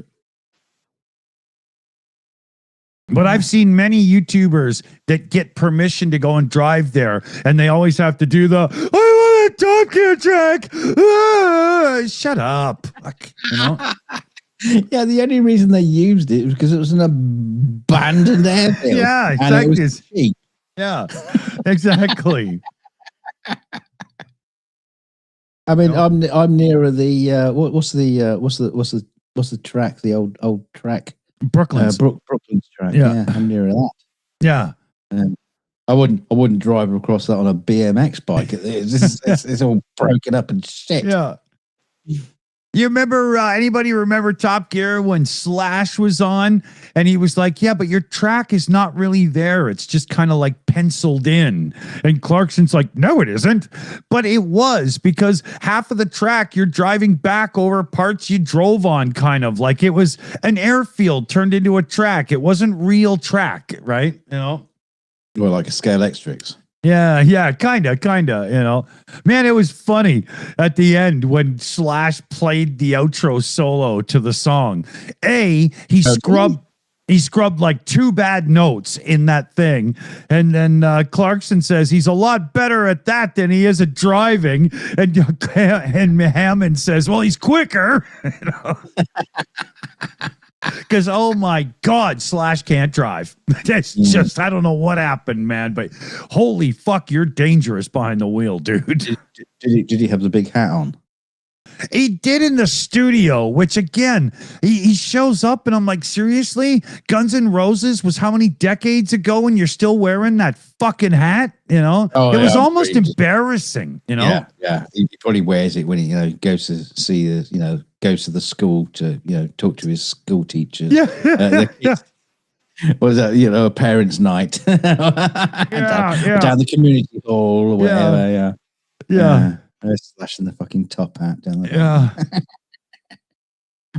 But I've seen many YouTubers that get permission to go and drive there, and they always have to do the "I want a Top Gear track." Shut up, you know. Yeah, the only reason they used it was because it was an abandoned airfield. Yeah, and it was exactly. cheap. Yeah, exactly. I mean, I'm nearer the what's the track? The old track. Brooklyn's. Brooklyn's track. Yeah. Yeah, I'm near that. Yeah. I wouldn't drive across that on a BMX bike. It's all broken up and shit. Yeah. You remember, anybody remember Top Gear when Slash was on and he was like, yeah, but your track is not really there. It's just kind of like penciled in. And Clarkson's like, no, it isn't. But it was, because half of the track you're driving back over parts you drove on, kind of like it was an airfield turned into a track. It wasn't real track, right? You know? Well, like a Scale Extrix. Yeah, kind of, you know. Man, it was funny at the end when Slash played the outro solo to the song. He scrubbed like 2 bad notes in that thing. And then Clarkson says he's a lot better at that than he is at driving. And Hammond says, well, he's quicker. You know? Because, oh my God, Slash can't drive. That's just, I don't know what happened, man. But holy fuck, you're dangerous behind the wheel, dude. Did he have the big hat on? He did in the studio, which again, he shows up and I'm like, seriously? Guns N' Roses was how many decades ago and you're still wearing that fucking hat? You know? It was almost embarrassing, you know? Yeah. He probably wears it when he, goes to see goes to the school to, talk to his school teachers. Yeah. Was that, a parents' night? Down the community hall or whatever. Yeah. Slashing the fucking top hat down there. Yeah.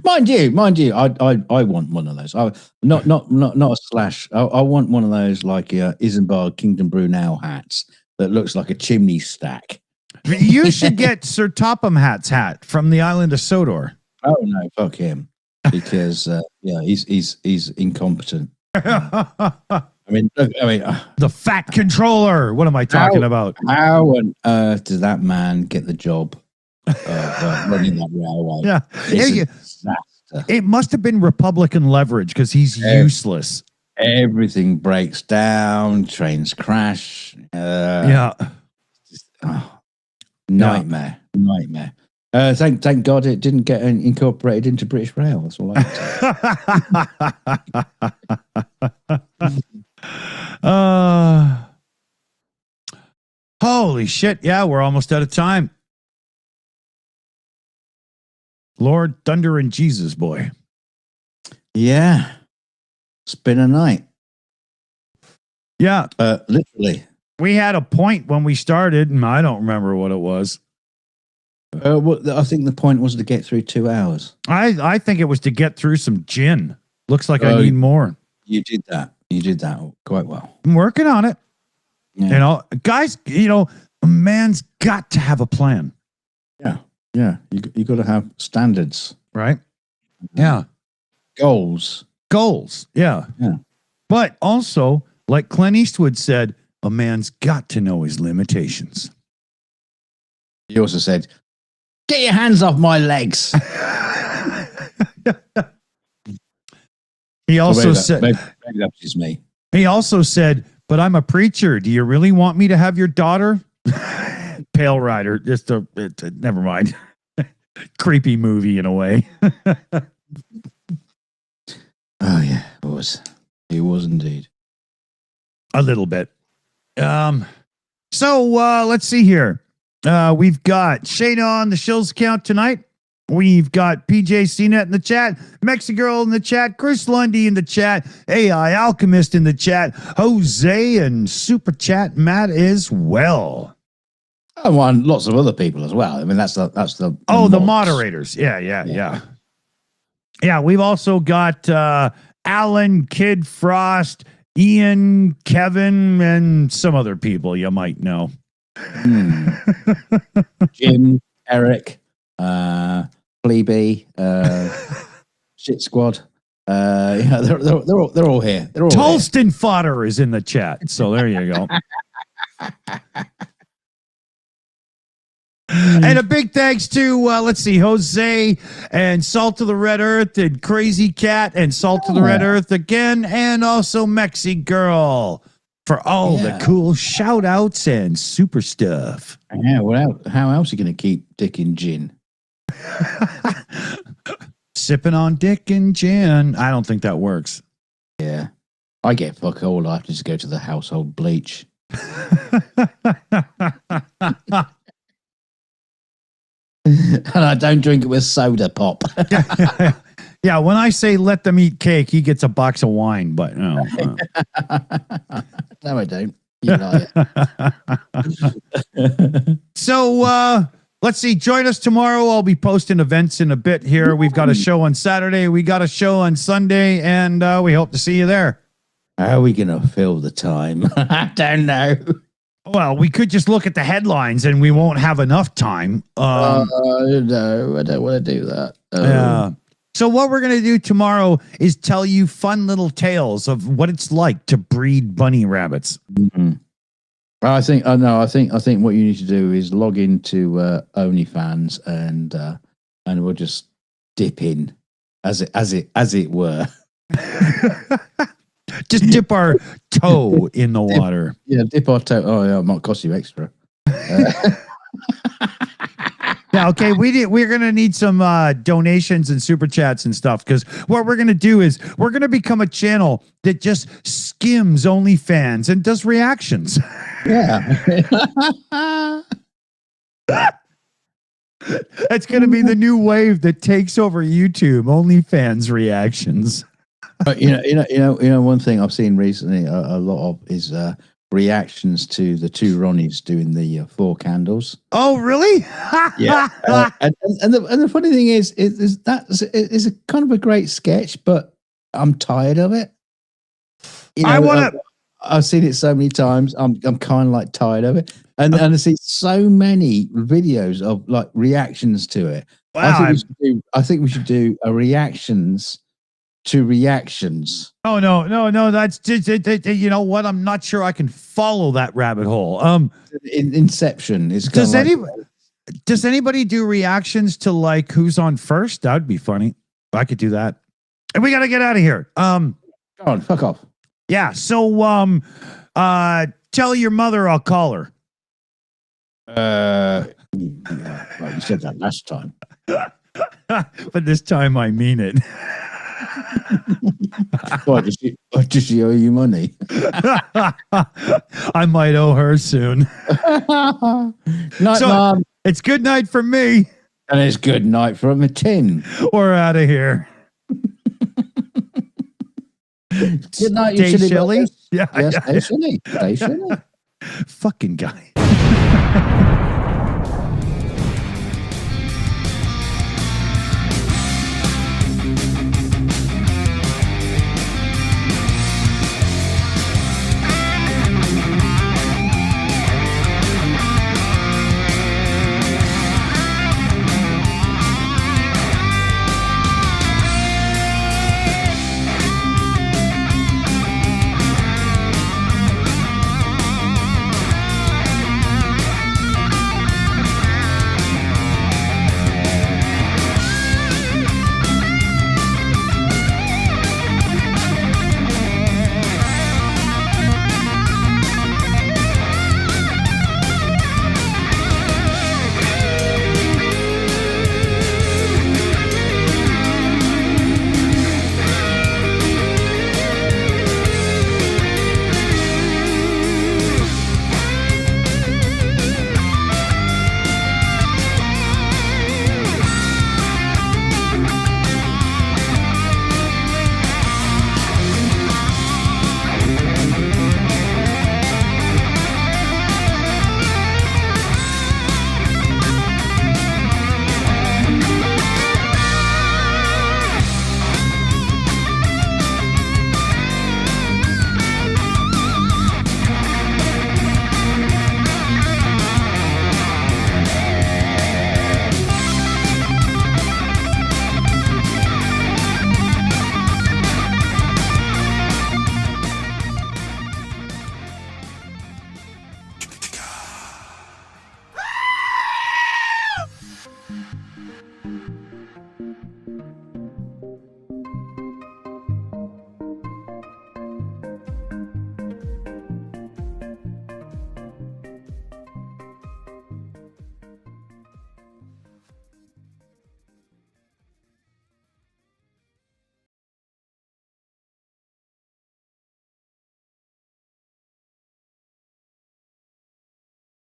Mind you, I want one of those. Not a Slash. I want one of those like Isambard Kingdom Brunel hats that looks like a chimney stack. You should get Sir Topham Hatt's hat from the island of Sodor. Oh no, fuck him, because he's incompetent. I mean, the fat controller. What am I talking about? How on earth does that man get the job running that railway? Yeah, it must have been Republican leverage because he's useless. Everything breaks down. Trains crash. Nightmare. Thank God it didn't get incorporated into British Rail. That's all I say. Holy shit. Yeah, we're almost out of time. Lord Thunder and Jesus, boy. Yeah. It's been a night. Yeah. Literally. We had a point when we started, and I don't remember what it was. I think the point was to get through 2 hours. I think it was to get through some gin. Looks like I need more. You did that. You did that quite well. I'm working on it. Yeah. Guys, a man's got to have a plan. Yeah. Yeah. You got to have standards. Right? Yeah. Goals. Yeah. Yeah. But also, like Clint Eastwood said, a man's got to know his limitations. He also said, get your hands off my legs. He also said, maybe that's just me. He also said, but I'm a preacher. Do you really want me to have your daughter? Pale Rider. Never mind. Creepy movie in a way. Oh yeah, it was. It was indeed. A little bit. So let's see here. We've got Shayna on the Shills account tonight. We've got PJ CNET in the chat, Mexigirl in the chat, Chris Lundy in the chat, AI Alchemist in the chat, Jose and Super Chat Matt as well. Oh, and lots of other people as well. I mean, that's the the moderators. Yeah. We've also got Alan, Kid Frost, Ian, Kevin, and some other people you might know. Jim, Eric, Fleabee, Shit Squad. Yeah, they're all here. They're all Tolston Fodder is in the chat. So there you go. And a big thanks to, let's see, Jose and Salt of the Red Earth and Crazy Cat and Salt of the Red Earth again. And also Mexi Girl for all the cool shout outs and super stuff. Yeah, well, how else are you going to keep Dick and Gin? Sipping on Dick and Gin. I don't think that works. Yeah. I get fuck all. I have to just go to the household bleach. And I don't drink it with soda pop. Yeah, when I say let them eat cake, he gets a box of wine, but no. No, I don't. You lie. So let's see. Join us tomorrow. I'll be posting events in a bit here. We've got a show on Saturday. We got a show on Sunday, and we hope to see you there. How are we going to fill the time? I don't know. Well, we could just look at the headlines and we won't have enough time. No, I don't want to do that. So what we're going to do tomorrow is tell you fun little tales of what it's like to breed bunny rabbits. Mm-hmm. I think what you need to do is log into OnlyFans and we'll just dip in as it were. Just dip our toe in the water. Yeah, dip our toe. Oh, yeah, it might cost you extra. Yeah, okay. We're gonna need some donations and super chats and stuff, because what we're gonna do is we're gonna become a channel that just skims OnlyFans and does reactions. Yeah. That's gonna be the new wave that takes over YouTube. OnlyFans reactions. But you know, one thing I've seen recently a lot of is reactions to the two Ronnies doing the 4 candles. Oh, really? Yeah. And the funny thing is that is a kind of a great sketch, but I'm tired of it. You know, I've seen it so many times. I'm kind of like tired of it, and I see so many videos of like reactions to it. Wow. I think we should do a reactions to reactions. Oh no! That's just you know what? I'm not sure I can follow that rabbit hole. Inception is. Does anybody do reactions to like who's on first? That would be funny. I could do that. And we got to get out of here. Go on, fuck off. Yeah. So tell your mother I'll call her. Well, you said that last time. But this time I mean it. Why does she owe you money? I might owe her soon. Night, Mom. It's good night for me. And it's good night from a tin. We're out of here. Good night, Stay chilly. Yeah, stay chilly. Stay chilly. Fucking guy.